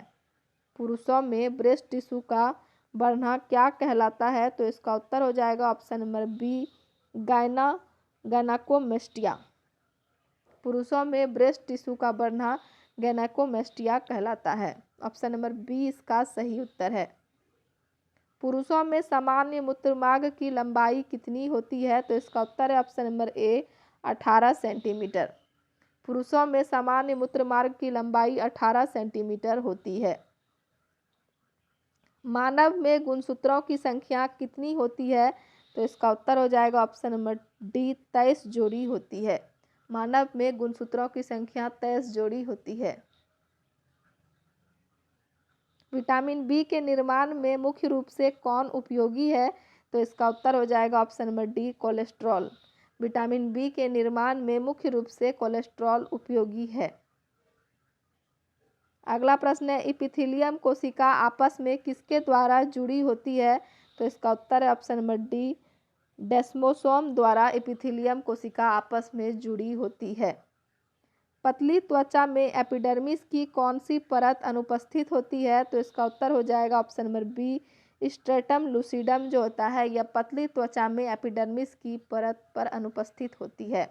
पुरुषों में ब्रेस्ट टिश्यू का बढ़ना क्या कहलाता है, तो इसका उत्तर हो जाएगा ऑप्शन नंबर बी गायनाकोमेस्टिया। पुरुषों में ब्रेस्ट टिश्यू का बढ़ना गायनाकोमेस्टिया कहलाता है। ऑप्शन नंबर बी इसका सही उत्तर है। पुरुषों में सामान्य मूत्रमार्ग की लंबाई कितनी होती है, तो इसका उत्तर है ऑप्शन नंबर ए 18 सेंटीमीटर। पुरुषों में सामान्य मूत्रमार्ग की लंबाई 18 सेंटीमीटर होती है। मानव में गुणसूत्रों की संख्या कितनी होती है, तो इसका उत्तर हो जाएगा ऑप्शन नंबर डी 23 जोड़ी होती है। मानव में गुणसूत्रों की संख्या 23 जोड़ी होती है। विटामिन बी के निर्माण में मुख्य रूप से कौन उपयोगी है, तो इसका उत्तर हो जाएगा option number D cholesterol. Vitamin B के निर्माण में मुख्य रूप से कोलेस्ट्रॉल उपयोगी है। अगला प्रश्न है इपिथीलियम कोशिका आपस में किसके द्वारा जुड़ी होती है, तो इसका उत्तर है ऑप्शन नंबर डी डेस्मोसोम द्वारा इपिथीलियम कोशिका आपस में जुड़ी होती है। पतली त्वचा में एपिडर्मिस की कौन सी परत अनुपस्थित होती है, तो इसका उत्तर हो जाएगा option number B stratum lucidum जो होता है यह पतली त्वचा में एपिडर्मिस की परत पर अनुपस्थित होती है।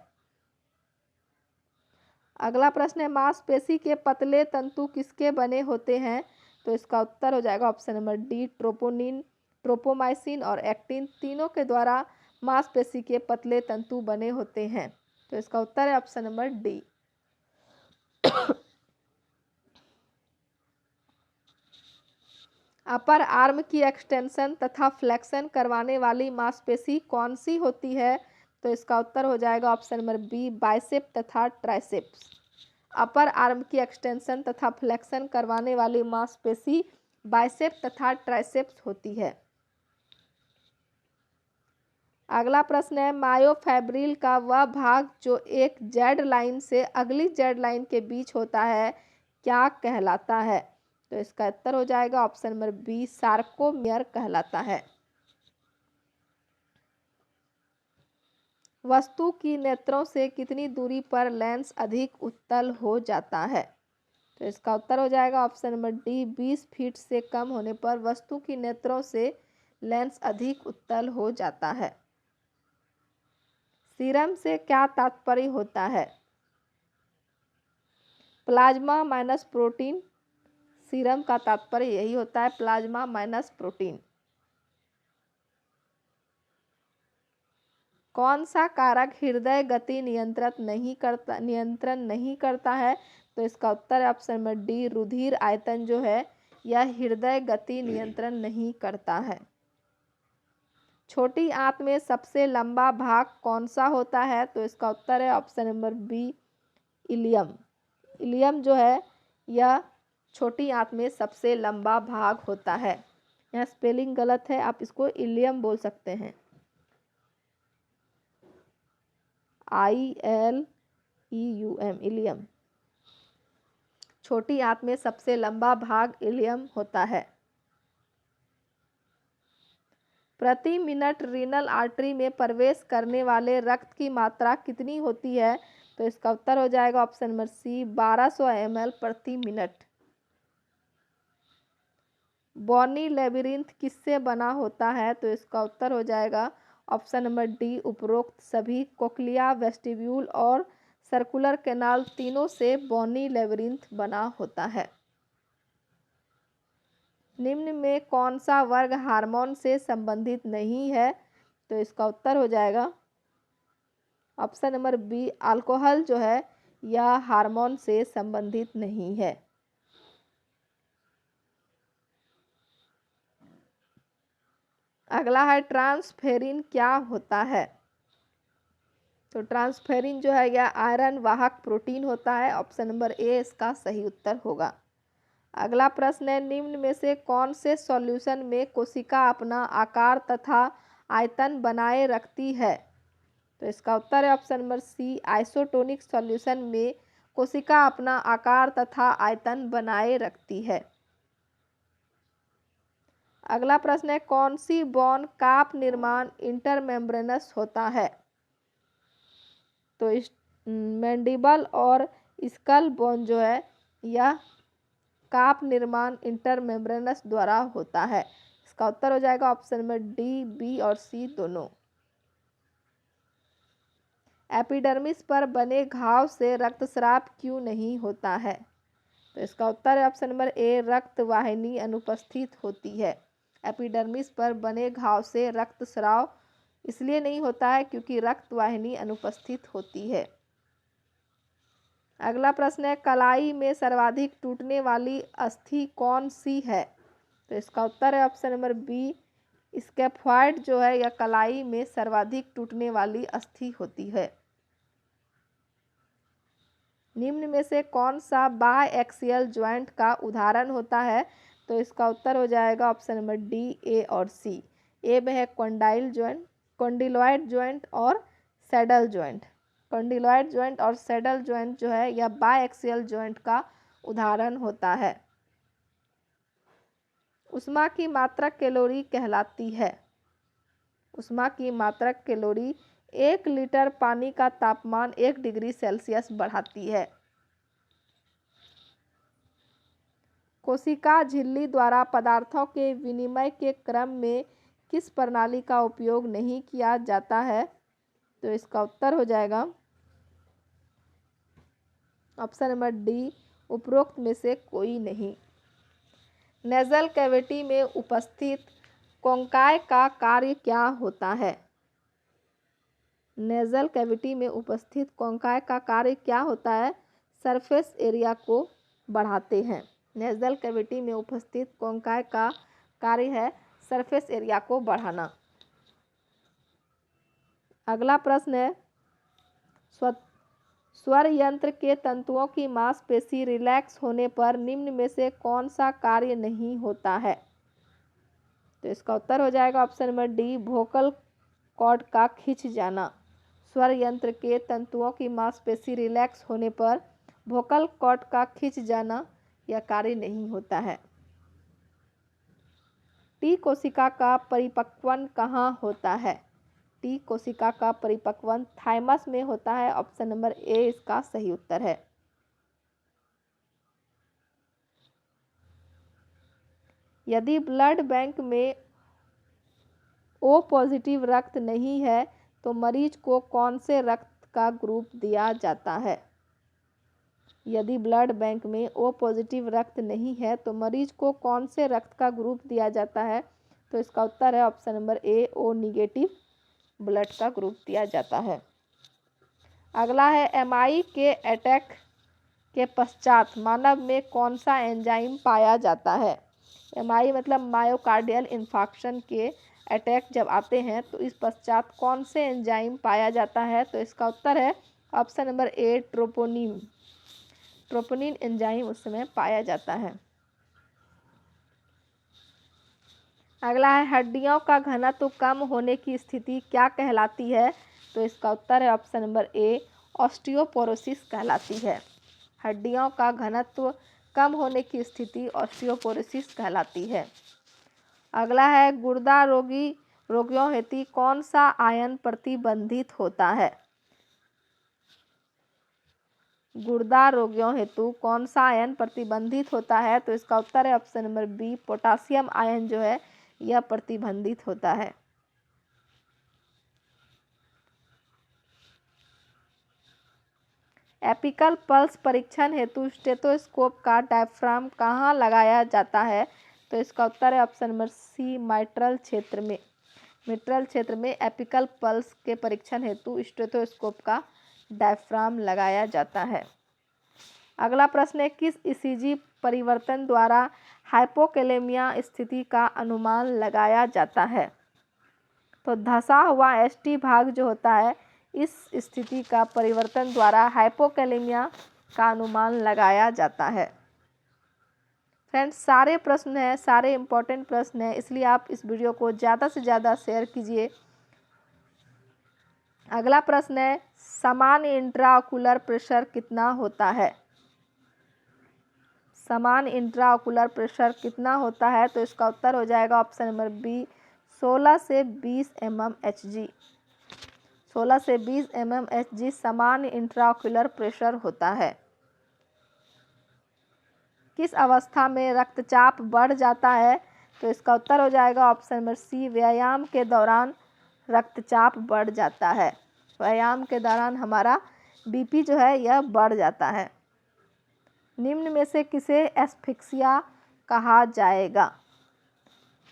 अगला प्रश्न है मांसपेशी के पतले तंतु किसके बने होते हैं, तो इसका उत्तर हो जाएगा ऑप्शन नंबर डी ट्रोपोनिन, ट्रोपोमाइसिन और एक्टिन तीनों के द्वारा मांसपेशी के पतले तंतु बने होते हैं। तो इसका उत्तर है option number D. Upper arm की एक्सटेंशन तथा फ्लेक्शन करवाने वाली मांसपेशी कौन सी होती है, तो इसका उत्तर हो जाएगा ऑप्शन नंबर बी बाइसेप तथा ट्राइसेप्स। अपर आर्म की एक्सटेंशन तथा फ्लेक्शन करवाने वाली मांसपेशी बाइसेप तथा ट्राइसेप्स होती है। अगला प्रश्न है मायोफैब्रिल का वह भाग जो एक जेड लाइन से अगली जेड लाइन के बीच होता है क्या कहलाता है, तो इसका उत्तर हो जाएगा ऑप्शन नंबर बी सार्कोमियर कहलाता है। वस्तु की नेत्रों से कितनी दूरी पर लेंस अधिक उत्तल हो जाता है, तो इसका उत्तर हो जाएगा ऑप्शन नंबर डी 20 फीट से कम होने पर वस्तु की नेत्रों से लेंस अधिक उत्तल हो जाता है। सीरम से क्या तात्पर्य होता है, प्लाज्मा माइनस प्रोटीन। सीरम का तात्पर्य यही होता है प्लाज्मा माइनस प्रोटीन। कौन सा कारक हृदय गति नियंत्रण नहीं करता है, तो इसका उत्तर है ऑप्शन नंबर डी रुधिर आयतन जो है यह हृदय गति नियंत्रण नहीं करता है। छोटी आंत में सबसे लंबा भाग कौन सा होता है, तो इसका उत्तर है option number B ileum. Ileum जो है यह छोटी आंत में सबसे लंबा भाग होता है। यहाँ स्पेलिंग गलत है, आप इसको इलियम बोल सकते हैं, ILEUM इलियम। छोटी आंत में सबसे लंबा भाग इलियम होता है। प्रति मिनट रीनल आर्टरी में प्रवेश करने वाले रक्त की मात्रा कितनी होती है, तो इसका उत्तर हो जाएगा ऑप्शन नंबर सी 1200 ml प्रति मिनट। बॉनी लेबिरिंथ किससे बना होता है, तो इसका उत्तर हो जाएगा ऑप्शन नंबर डी उपरोक्त सभी कोक्लिया, वेस्टिब्यूल और सर्कुलर कैनाल तीनों से बॉनी लेबिरिंथ बना होता है। निम्न में कौन सा वर्ग हार्मोन से संबंधित नहीं है, तो इसका उत्तर हो जाएगा ऑप्शन नंबर बी अल्कोहल जो है यह हार्मोन से संबंधित नहीं है। अगला है ट्रांसफेरिन क्या होता है। तो ट्रांसफेरिन जो है यह आयरन वाहक प्रोटीन होता है। ऑप्शन नंबर ए इसका सही उत्तर होगा। अगला प्रश्न है, निम्न में से कौन से सॉल्यूशन में कोशिका अपना आकार तथा आयतन बनाए रखती है। तो इसका उत्तर है option number C, isotonic solution में कोशिका अपना आकार तथा आयतन बनाए रखती है। अगला प्रश्न है, कौन सी बोन काप निर्माण इंटरमेम्ब्रेनस होता है। तो इस मैंडिबल और स्कल बोन जो है यह काप निर्माण इंटरमेम्ब्रेनस द्वारा होता है। इसका उत्तर हो जाएगा ऑप्शन नंबर डी, बी और सी दोनों। एपिडर्मिस पर बने घाव से रक्तस्राव क्यों नहीं होता है। तो इसका उत्तर है ऑप्शन नंबर ए, रक्त वाहिनी अनुपस्थित होती है। एपिडर्मिस पर बने घाव से रक्तस्राव इसलिए नहीं होता है क्योंकि रक्त वाहिनी अनुपस्थित होती है। अगला प्रश्न है, कलाई में सर्वाधिक टूटने वाली अस्थि कौन सी है। तो इसका उत्तर है ऑप्शन नंबर बी, स्कैफॉइड जो है यह कलाई में सर्वाधिक टूटने वाली अस्थि होती है। निम्न में से कौन सा बायएक्सियल ज्वाइंट का उदाहरण होता है। तो इसका उत्तर हो जाएगा ऑप्शन नंबर डी, ए और सी। ए में है कॉन्डाइल ज्वाइंट, कॉन्डिलॉइड ज्वाइंट और सैडल ज्वाइंट। कॉन्डिलॉइड ज्वाइंट और सैडल ज्वाइंट जो है यह बायएक्सियल ज्वाइंट का उदाहरण होता है। ऊष्मा की मात्रक कैलोरी कहलाती है। ऊष्मा की मात्रक कैलोरी 1 लीटर पानी का तापमान 1 डिग्री सेल्सियस बढ़ाती है। कोशिका झिल्ली द्वारा पदार्थों के विनिमय के क्रम में किस प्रणाली का उपयोग नहीं किया जाता है। तो इसका उत्तर हो जाएगा ऑप्शन नंबर डी, उपरोक्त में से कोई नहीं। नेजल कैविटी में उपस्थित कोंकाय का कार्य क्या होता है। नेजल कैविटी में उपस्थित कोंकाय का कार्य क्या होता है। सरफेस एरिया को बढ़ाते हैं। नेजल कैविटी में उपस्थित कोंकाय का कार्य है सरफेस एरिया को बढ़ाना। अगला प्रश्न है, स्वर यंत्र के तंतुओं की मांसपेशी रिलैक्स होने पर निम्न में से कौन सा कार्य नहीं होता है। तो इसका उत्तर हो जाएगा option number D, vocal cord का खिंच जाना। स्वर यंत्र के तंतुओं की मांसपेशी रिलैक्स होने पर वोकल कॉर्ड का खिंच जाना यह कार्य नहीं होता है। टी कोशिका का परिपक्वन कहाँ होता है। टी कोशिका का परिपक्वन थाइमस में होता है। ऑप्शन नंबर ए इसका सही उत्तर है। यदि ब्लड बैंक में ओ पॉजिटिव रक्त नहीं है तो मरीज को कौन से रक्त का ग्रुप दिया जाता है। यदि ब्लड बैंक में ओ पॉजिटिव रक्त नहीं है तो मरीज को कौन से रक्त का ग्रुप दिया जाता है। तो इसका उत्तर है option number A, O negative blood का ग्रुप दिया जाता है। अगला है, एमआई के अटैक के पश्चात मानव में कौन सा एंजाइम पाया जाता है। एमआई मतलब मायोकार्डियल इन्फार्क्शन के अटैक जब आते हैं तो इस पश्चात कौन से एंजाइम पाया जाता है। तो इसका उत्तर है ऑप्शन नंबर ए, ट्रोपोनिन। ट्रोपोनिन एंजाइम उस समय पाया जाता है। अगला है, हड्डियों का घनत्व कम होने की स्थिति क्या कहलाती है। तो इसका उत्तर है ऑप्शन नंबर ए, ऑस्टियोपोरोसिस कहलाती है। हड्डियों का घनत्व कम होने की स्थिति ऑस्टियोपोरोसिस कहलाती है। अगला है, गुर्दा रोगियों हेतु कौन सा आयन प्रतिबंधित होता है। गुर्दा रोगियों हेतु कौन सा आयन प्रतिबंधित होता है। तो इसका उत्तर है option number B, potassium ion जो है यह प्रतिबंधित होता है। एपिकल पल्स परीक्षण हेतु स्टेथोस्कोप का डायफ्राम कहाँ लगाया जाता है। तो इसका उत्तर है ऑप्शन नंबर सी, माइट्रल क्षेत्र में। मिट्रल क्षेत्र में एपिकल पल्स के परीक्षण हेतु स्टेथोस्कोप का डायफ्राम लगाया जाता है। अगला प्रश्न है, किस ईसीजी परिवर्तन द्वारा हाइपोकैलेमिया स्थिति का अनुमान लगाया जाता है। तो धंसा हुआ एसटी भाग जो होता है, इस स्थिति का परिवर्तन द्वारा हाइपोकैलेमिया का अनुमान लगाया जाता है। फ्रेंड्स, सारे प्रश्न हैं, सारे इम्पोर्टेंट प्रश्न हैं, इसलिए आप इस वीडियो को ज़्यादा से ज़्यादा शेयर कीजिए। अगला प्रश्न है, सामान्य इंट्राओकुलर प्रेशर कितना होता है? सामान्य इंट्राओकुलर प्रेशर कितना होता है? तो इसका उत्तर हो जाएगा ऑप्शन नंबर बी, 16 से 20 mmHg। 16 से 20 mmHg सामान्य इंट्राओकुलर प्रेशर होता है। किस अवस्था में रक्तचाप बढ़ जाता है? तो इसका उत्तर हो जाएगा ऑप्शन नंबर सी, व्यायाम के दौरान रक्तचाप बढ़ जाता है। व्यायाम के दौरान हमारा बीपी जो है यह बढ़ जाता है। निम्न में से किसे एस्फिक्सिया कहा जाएगा?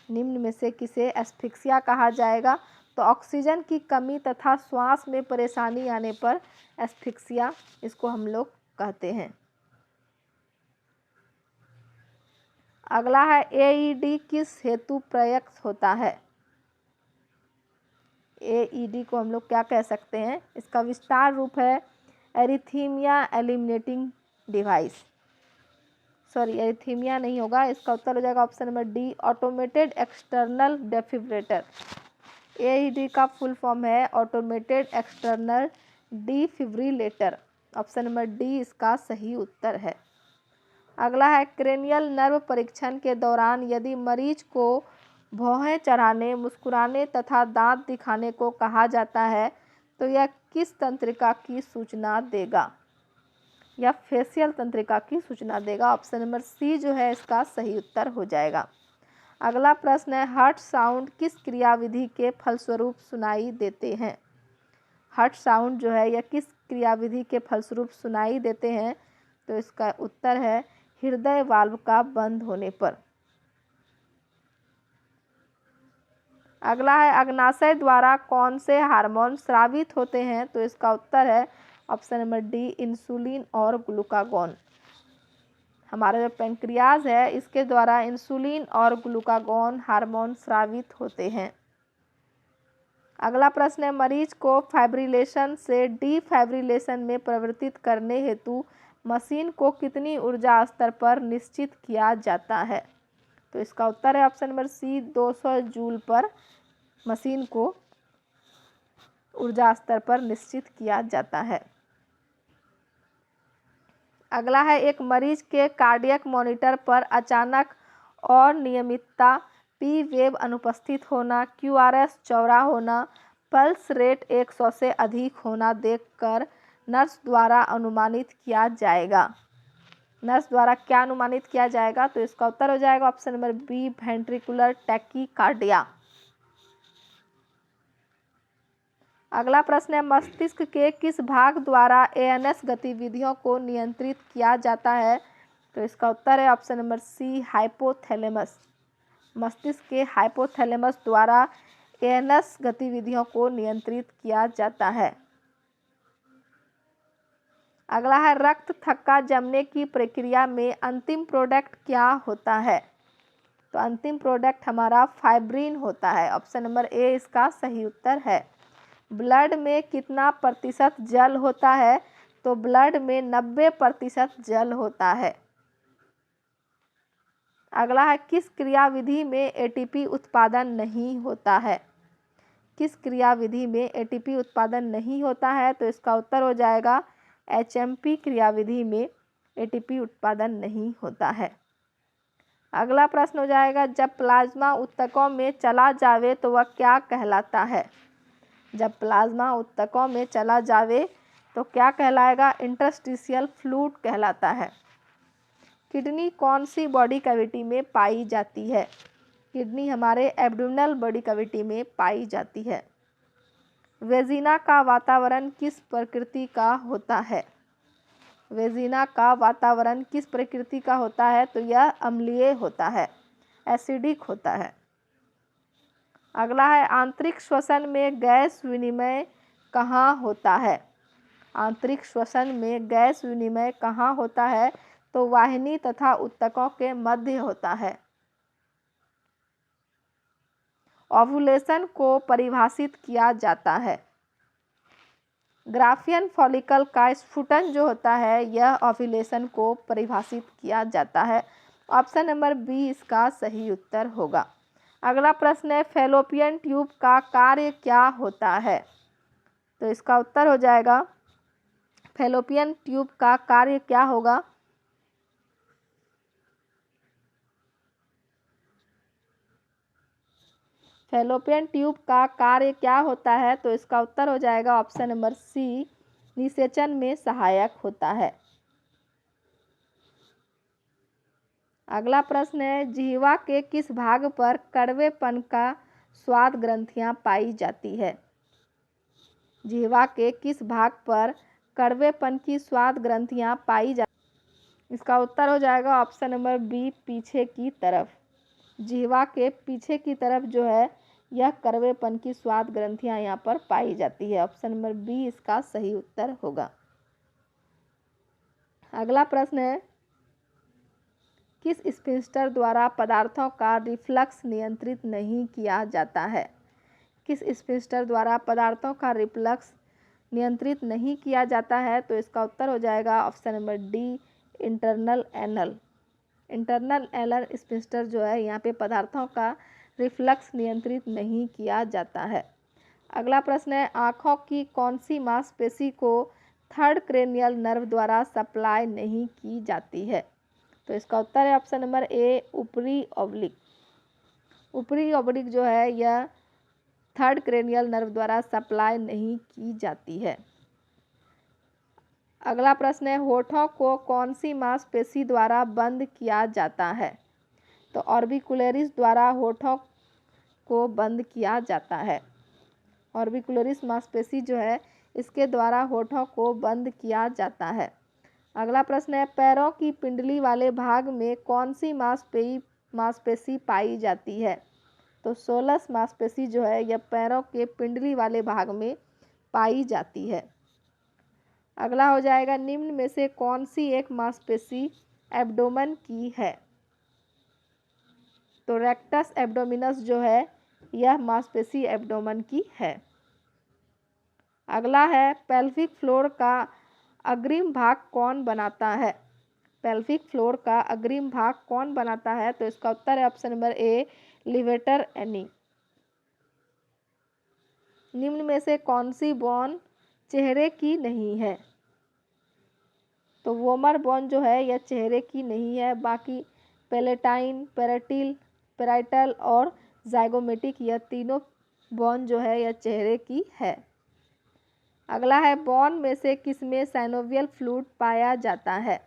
निम्न में से किसे एस्फिक्सिया कहा जाएगा? तो ऑक्सीजन की कमी तथा श्वास में परेशानी आने पर एस्फिक्सिया इसको हम लोग कहते हैं। अगला है, एईडी किस हेतु प्रयुक्त होता है? एईडी को हम लोग क्या कह सकते हैं? इसका विस्तार रूप है arrhythmia eliminating device. Sorry, arrhythmia नहीं होगा, इसका उत्तर हो जाएगा option number D, automated external defibrillator. AED का फुल फॉर्म है automated external defibrillator. Option number D इसका सही उत्तर है। अगला है, क्रेनियल नर्व परीक्षण के दौरान यदि मरीज को भौहें चढ़ाने, मुस्कुराने तथा दांत दिखाने को कहा जाता है तो यह किस तंत्रिका की सूचना देगा? या फेशियल तंत्रिका की सूचना देगा। ऑप्शन नंबर सी जो है इसका सही उत्तर हो जाएगा। अगला प्रश्न है, हर्ट साउंड किस क्रियाविधि के फलस्वरूप सुनाई देते हैं? हर्ट साउंड जो है यह किस क्रियाविधि के फलस्वरूप सुनाई देते हैं? तो इसका उत्तर है हृदय वाल्व का बंद होने पर। अगला है, अग्नाशय द्वारा कौन से हार्मोन स्रावित होते हैं? तो इसका उत्तर है ऑप्शन नंबर डी, इंसुलिन और ग्लूकागॉन। हमारा जो पेंक्रियाज है इसके द्वारा इंसुलिन और ग्लूकागॉन हार्मोन स्रावित होते हैं। अगला प्रश्न है, मरीज को फाइब्रिलेशन से डीफाइब्रिलेशन में परिवर्तित करने हेतु मशीन को कितनी ऊर्जा स्तर पर निश्चित किया जाता है? तो इसका उत्तर है ऑप्शन नंबर सी, 200 जूल पर मशीन को ऊर्जा स्तर पर निश्चित किया जाता है। अगला है, एक मरीज के कार्डियक मॉनिटर पर अचानक और नियमितता, पी वेव अनुपस्थित होना, क्यूआरएस चौड़ा होना, पल्स रेट 100 से अधिक होना देखकर नर्स द्वारा अनुमानित किया जाएगा। नर्स द्वारा क्या अनुमानित किया जाएगा? तो इसका उत्तर हो जाएगा option number B, ventricular tachycardia. अगला प्रश्न है, मस्तिष्क के किस भाग द्वारा एएनएस गतिविधियों को नियंत्रित किया जाता है? तो इसका उत्तर है ऑप्शन नंबर सी, हाइपोथैलेमस। मस्तिष्क के हाइपोथैलेमस द्वारा एएनएस गतिविधियों को नियंत्रित किया जाता है। अगला है, रक्त थक्का जमने की प्रक्रिया में अंतिम प्रोडक्ट क्या होता है? तो अंतिम प्रोडक्ट हमारा फाइब्रिन होता है। ऑप्शन नंबर ए इसका सही उत्तर है। ब्लड में कितना प्रतिशत जल होता है? तो ब्लड में 90% जल होता है। अगला है, किस क्रियाविधि में एटीपी उत्पादन नहीं होता है? किस क्रियाविधि में एटीपी उत्पादन नहीं होता है? तो इसका उत्तर हो जाएगा एचएमपी क्रियाविधि में एटीपी उत्पादन नहीं होता है। अगला प्रश्न हो जाएगा, जब प्लाज्मा ऊतकों में चला जावे तो वह क्या कहलाता है? जब प्लाज्मा ऊतकों में चला जावे तो क्या कहलाएगा? इंटरस्टिशियल फ्लूइड कहलाता है। किडनी कौन सी बॉडी कैविटी में पाई जाती है? किडनी हमारे एब्डोमिनल बॉडी कैविटी में पाई जाती है। वेजिना का वातावरण किस प्रकृति का होता है? वेजिना का वातावरण किस प्रकृति का होता है? तो यह अम्लीय होता है, एसिडिक होता है। अगला है, आंतरिक श्वसन में गैस विनिमय कहाँ होता है? आंतरिक श्वसन में गैस विनिमय कहाँ होता है? तो वाहिनी तथा ऊतकों के मध्य होता है। ओव्यूलेशन को परिभाषित किया जाता है? ग्राफियन फॉलिकल का स्फुटन जो होता है यह ओव्यूलेशन को परिभाषित किया जाता है। ऑप्शन नंबर बी इसका सही उत्तर होगा। अगला प्रश्न है, फैलोपियन ट्यूब का कार्य क्या होता है? तो इसका उत्तर हो जाएगा, फैलोपियन ट्यूब का कार्य क्या होगा? फैलोपियन ट्यूब का कार्य क्या होता है? तो इसका उत्तर हो जाएगा ऑप्शन नंबर सी, निषेचन में सहायक होता है। अगला प्रश्न है, जिह्वा के किस भाग पर कड़वेपन का स्वाद ग्रंथियां पाई जाती है? जिह्वा के किस भाग पर कड़वेपन की स्वाद ग्रंथियां पाई जाती? इसका उत्तर हो जाएगा ऑप्शन नंबर बी, पीछे की तरफ। जिह्वा के पीछे की तरफ जो है यह कड़वेपन की स्वाद ग्रंथियां यहाँ पर पाई जाती है। ऑप्शन नंबर बी इसका सही उत्तर होगा। अगला प्रश्न है, किस स्फिंक्टर द्वारा पदार्थों का रिफ्लक्स नियंत्रित नहीं किया जाता है? किस स्फिंक्टर द्वारा पदार्थों का रिफ्लक्स नियंत्रित नहीं किया जाता है? तो इसका उत्तर हो जाएगा option number D, internal anal. Internal anal sphincter जो है यहाँ पे पदार्थों का रिफ्लक्स नियंत्रित नहीं किया जाता है। अगला प्रश्न है, आँखों की कौन सी मांसपेशी को थर्ड क्रेनियल नर्व द्वारा सप्लाई नहीं की जाती है? तो इसका उत्तर है ऑप्शन नंबर ए, ऊपरी ऑब्लिक। ऊपरी ऑब्लिक जो है यह थर्ड क्रेनियल नर्व द्वारा सप्लाई नहीं की जाती है। अगला प्रश्न है, होठों को कौन सी मांसपेशी द्वारा बंद किया जाता है? तो ऑर्बिकुलरिस द्वारा होठों को बंद किया जाता है। ऑर्बिकुलरिस मांसपेशी जो है इसके द्वारा होठों को बंद किया जाता है। अगला प्रश्न है, पैरों की पिंडली वाले भाग में कौन सी मांसपेशी पाई जाती है? तो सोलस मांसपेशी जो है यह पैरों के पिंडली वाले भाग में पाई जाती है। अगला हो जाएगा, निम्न में से कौन सी एक मांसपेशी एब्डोमेन की है? तो रेक्टस एब्डोमिनस जो है यह मांसपेशी एब्डोमेन की है। अगला है, पेल्विक फ्लोर का अग्रिम भाग कौन बनाता है? पेल्विक फ्लोर का अग्रिम भाग कौन बनाता है? तो इसका उत्तर है ऑप्शन नंबर ए, लिवेटर एनी। निम्न में से कौन सी बोन चेहरे की नहीं है? तो वोमर बोन जो है यह चेहरे की नहीं है। बाकी पेलेटाइन, पेराइटल और जाइगोमेटिक यह तीनों बोन जो है यह चेहरे की है। अगला है, बोन में से किसमें साइनोवियल फ्लूइड पाया जाता है?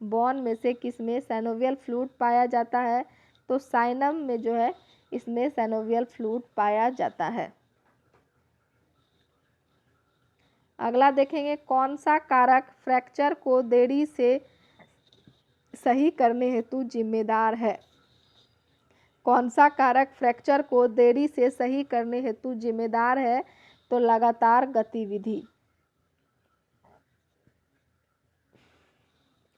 बोन में से किसमें साइनोवियल फ्लूइड पाया जाता है? तो साइनम में जो है इसमें साइनोवियल फ्लूइड पाया जाता है। अगला देखेंगे, कौन सा कारक फ्रैक्चर को देरी से सही करने हेतु जिम्मेदार है? कौन सा कारक फ्रैक्चर को देरी से सही करने हेतु जिम्मेदार है? तो लगातार गतिविधि।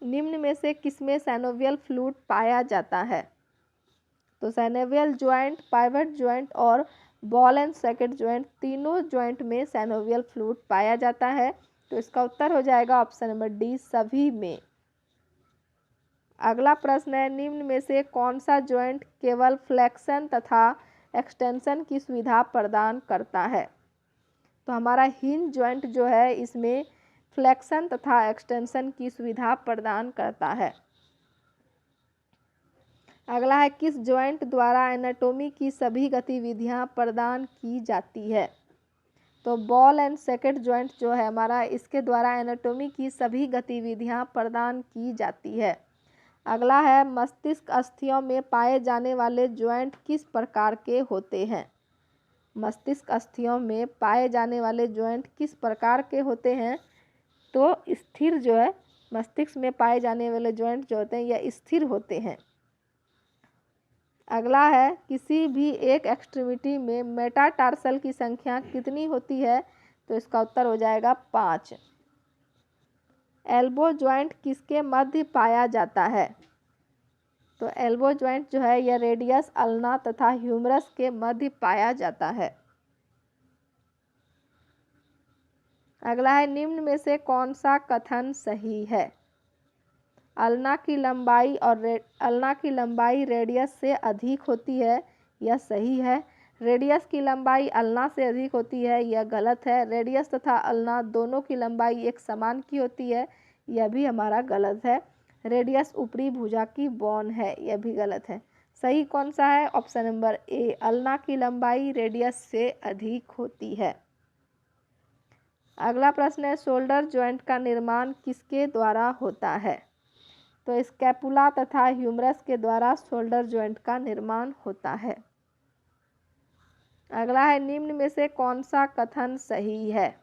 निम्न में से किसमें साइनोवियल फ्लूइड पाया जाता है? तो साइनोवियल ज्वाइंट, पाइवट ज्वाइंट और बॉल एंड सॉकेट ज्वाइंट तीनों ज्वाइंट में साइनोवियल फ्लूइड पाया जाता है। तो इसका उत्तर हो जाएगा ऑप्शन नंबर डी, सभी में। अगला प्रश्न है, निम्न में से कौन सा ज्वाइंट केवल फ्लेक्शन तथा एक्सटेंशन की सुविधा प्रदान करता है? तो हमारा हिंज ज्वाइंट जो है इसमें फ्लेक्शन तथा एक्सटेंशन की सुविधा प्रदान करता है। अगला है, किस ज्वाइंट द्वारा एनाटॉमी की सभी गतिविधियां प्रदान की जाती है? तो बॉल एंड सॉकेट ज्वाइंट जो है हमारा इसके द्वारा एनाटॉमी की सभी गतिविधियां प्रदान की जाती है। अगला है, मस्तिष्क अस्थियों में पाए जाने वाले ज्वाइंट किस प्रकार के होते हैं? मस्तिष्क अस्थियों में पाए जाने वाले ज्वाइंट किस प्रकार के होते हैं? तो स्थिर जो है मस्तिष्क में पाए जाने वाले ज्वाइंट जो होते हैं यह स्थिर होते हैं। अगला है, किसी भी एक एक्सट्रीमिटी में मेटाटार्सल की संख्या कितनी होती है? तो इसका उत्तर हो जाएगा 5। एल्बो ज्वाइंट किसके मध्य पाया जाता है? तो एल्बो ज्वाइंट जो है यह रेडियस, अल्ना तथा ह्यूमरस के मध्य पाया जाता है। अगला है, निम्न में से कौन सा कथन सही है? अल्ना की लंबाई रेडियस से अधिक होती है, यह सही है। रेडियस की लंबाई अल्ना से अधिक होती है, यह गलत है। रेडियस तथा अल्ना दोनों की लंबाई एक समान की होती है, यह भी हमारा गलत है। रेडियस ऊपरी भुजा की बॉन है, यह भी गलत है। सही कौन सा है? ऑप्शन नंबर ए, अल्ना की लंबाई रेडियस से अधिक होती है। अगला प्रश्न है, शोल्डर ज्वाइंट का निर्माण किसके द्वारा होता है? तो स्कैपुला तथा ह्यूमरस के द्वारा शोल्डर ज्वाइंट का निर्माण होता है। अगला है, निम्न में से कौन सा कथन सही है?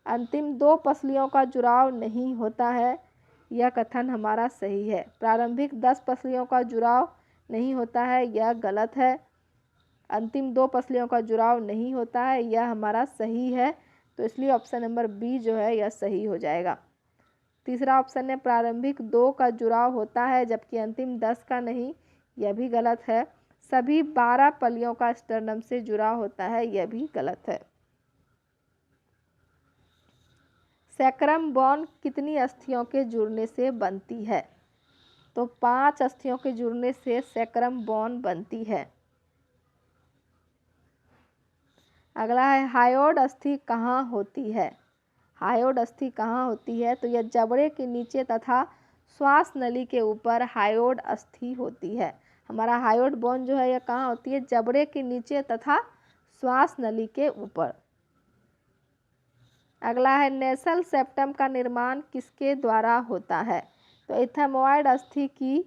अंतिम दो पसलियों का जुड़ाव नहीं होता है, यह कथन हमारा सही है। प्रारंभिक 10 पसलियों का जुड़ाव नहीं होता है, यह गलत है। अंतिम 2 पसलियों का जुड़ाव नहीं होता है, यह हमारा सही है। तो इसलिए ऑप्शन नंबर बी जो है यह सही हो जाएगा। तीसरा ऑप्शन है, प्रारंभिक 2 का जुड़ाव होता है जबकि अंतिम 10 का नहीं, यह भी गलत है। सभी 12 पलियों का स्टर्नम से जुड़ाव होता है, यह भी गलत है। सैक्रम बोन कितनी अस्थियों के जुड़ने से बनती है? तो 5 अस्थियों के जुड़ने से सैक्रम बोन बनती है। अगला है, हायोड अस्थि कहाँ होती है? हायोड अस्थि कहाँ होती है? तो यह जबड़े के नीचे तथा श्वास नली के ऊपर हायोड अस्थि होती है। हमारा हायोड बोन जो है यह कहाँ होती है? जबड़े के नीचे तथा श्वास नली के ऊपर। अगला है, नेसल सेप्टम का निर्माण किसके द्वारा होता है? तो इथेमोइड अस्थि की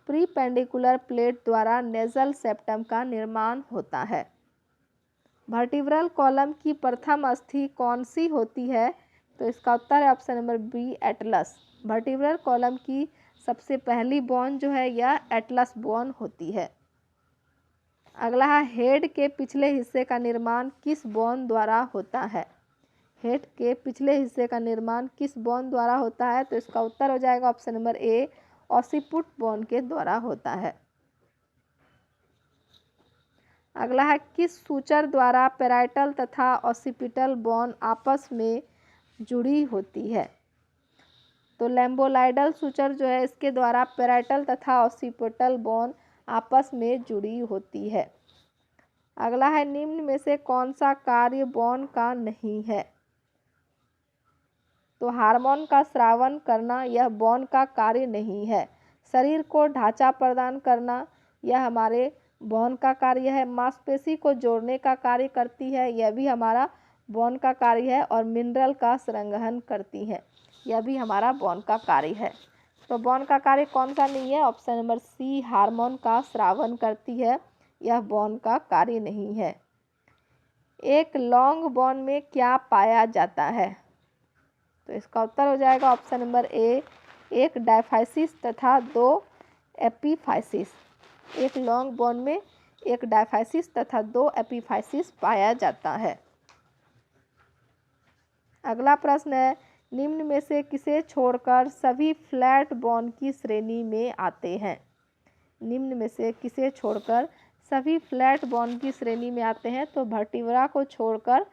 प्रीपेंडिकुलर प्लेट द्वारा नेजल सेप्टम का निर्माण होता है। वर्टिब्रल कॉलम की प्रथम अस्थि कौन सी होती है? तो इसका उत्तर है option number B, atlas. Vertebral column की सबसे पहली बोन जो है यह एटलस बोन होती है। अगला है, हेड के पिछले हिस्से का निर्माण किस बोन द्वारा होता है? हेड के पिछले हिस्से का निर्माण किस बोन द्वारा होता है? तो इसका उत्तर हो जाएगा ऑप्शन नंबर ए, ऑसिपुट बोन के द्वारा होता है। अगला है, किस सूचर द्वारा पैराइटल तथा ऑसिपिटल बोन आपस में जुड़ी होती है? तो लैम्बोलाइडल सूचर जो है इसके द्वारा पैराइटल तथा ऑसिपिटल बोन आपस में जुड़ी होती है। अगला है, निम्न में से कौन सा कार्य बोन का नहीं है? तो हार्मोन का स्रावन करना यह बोन का कार्य नहीं है। शरीर को ढांचा प्रदान करना यह हमारे बोन का कार्य है। मांसपेशी को जोड़ने का कार्य करती है, यह भी हमारा बोन का कार्य है। और मिनरल का संग्रहण करती है, यह भी हमारा बोन का कार्य है। तो बोन का कार्य कौन सा नहीं है? ऑप्शन नंबर सी, हार्मोन का स्रावन करती है, यह बोन का कार्य नहीं है। एक लॉन्ग बोन में क्या पाया जाता है? तो इसका उत्तर हो जाएगा ऑप्शन नंबर ए, एक डायफाइसिस तथा 2 एपीफाइसिस। एक लॉन्ग बोन में एक डायफाइसिस तथा 2 एपीफाइसिस पाया जाता है। अगला प्रश्न है, निम्न में से किसे छोड़कर सभी फ्लैट बोन की श्रेणी में आते हैं? निम्न में से किसे छोड़कर सभी फ्लैट बोन की श्रेणी में आते हैं? तो वर्टिब्रा को छोड़कर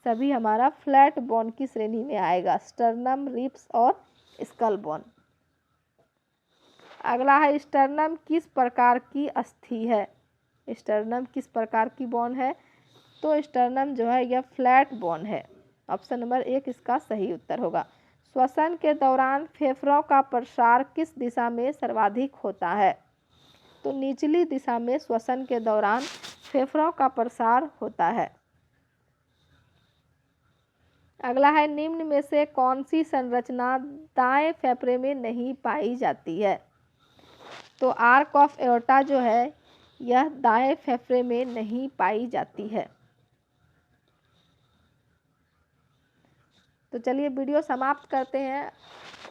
सभी हमारा फ्लैट बोन की श्रेणी में आएगा, स्टर्नम, रिब्स और स्कल बोन। अगला है, स्टर्नम किस प्रकार की अस्थि है? स्टर्नम किस प्रकार की बोन है? तो स्टर्नम जो है यह फ्लैट बोन है। ऑप्शन नंबर 1 इसका सही उत्तर होगा। श्वसन के दौरान फेफड़ों का प्रसार किस दिशा में सर्वाधिक होता है? तो निचली दिशा में श्वसन के दौरान फेफड़ों का प्रसार होता है। अगला है, निम्न में से कौन सी संरचना दाएं फेफड़े में नहीं पाई जाती है? तो आर्क ऑफ एओर्टा जो है यह दाएं फेफड़े में नहीं पाई जाती है। तो चलिए वीडियो समाप्त करते हैं।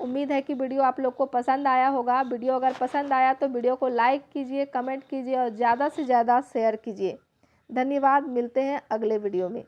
उम्मीद है कि वीडियो आप लोग को पसंद आया होगा। वीडियो अगर पसंद आया तो वीडियो को लाइक कीजिए, कमेंट कीजिए और ज़्यादा से ज़्यादा शेयर कीजिए। धन्यवाद, मिलते हैं अगले वीडियो में।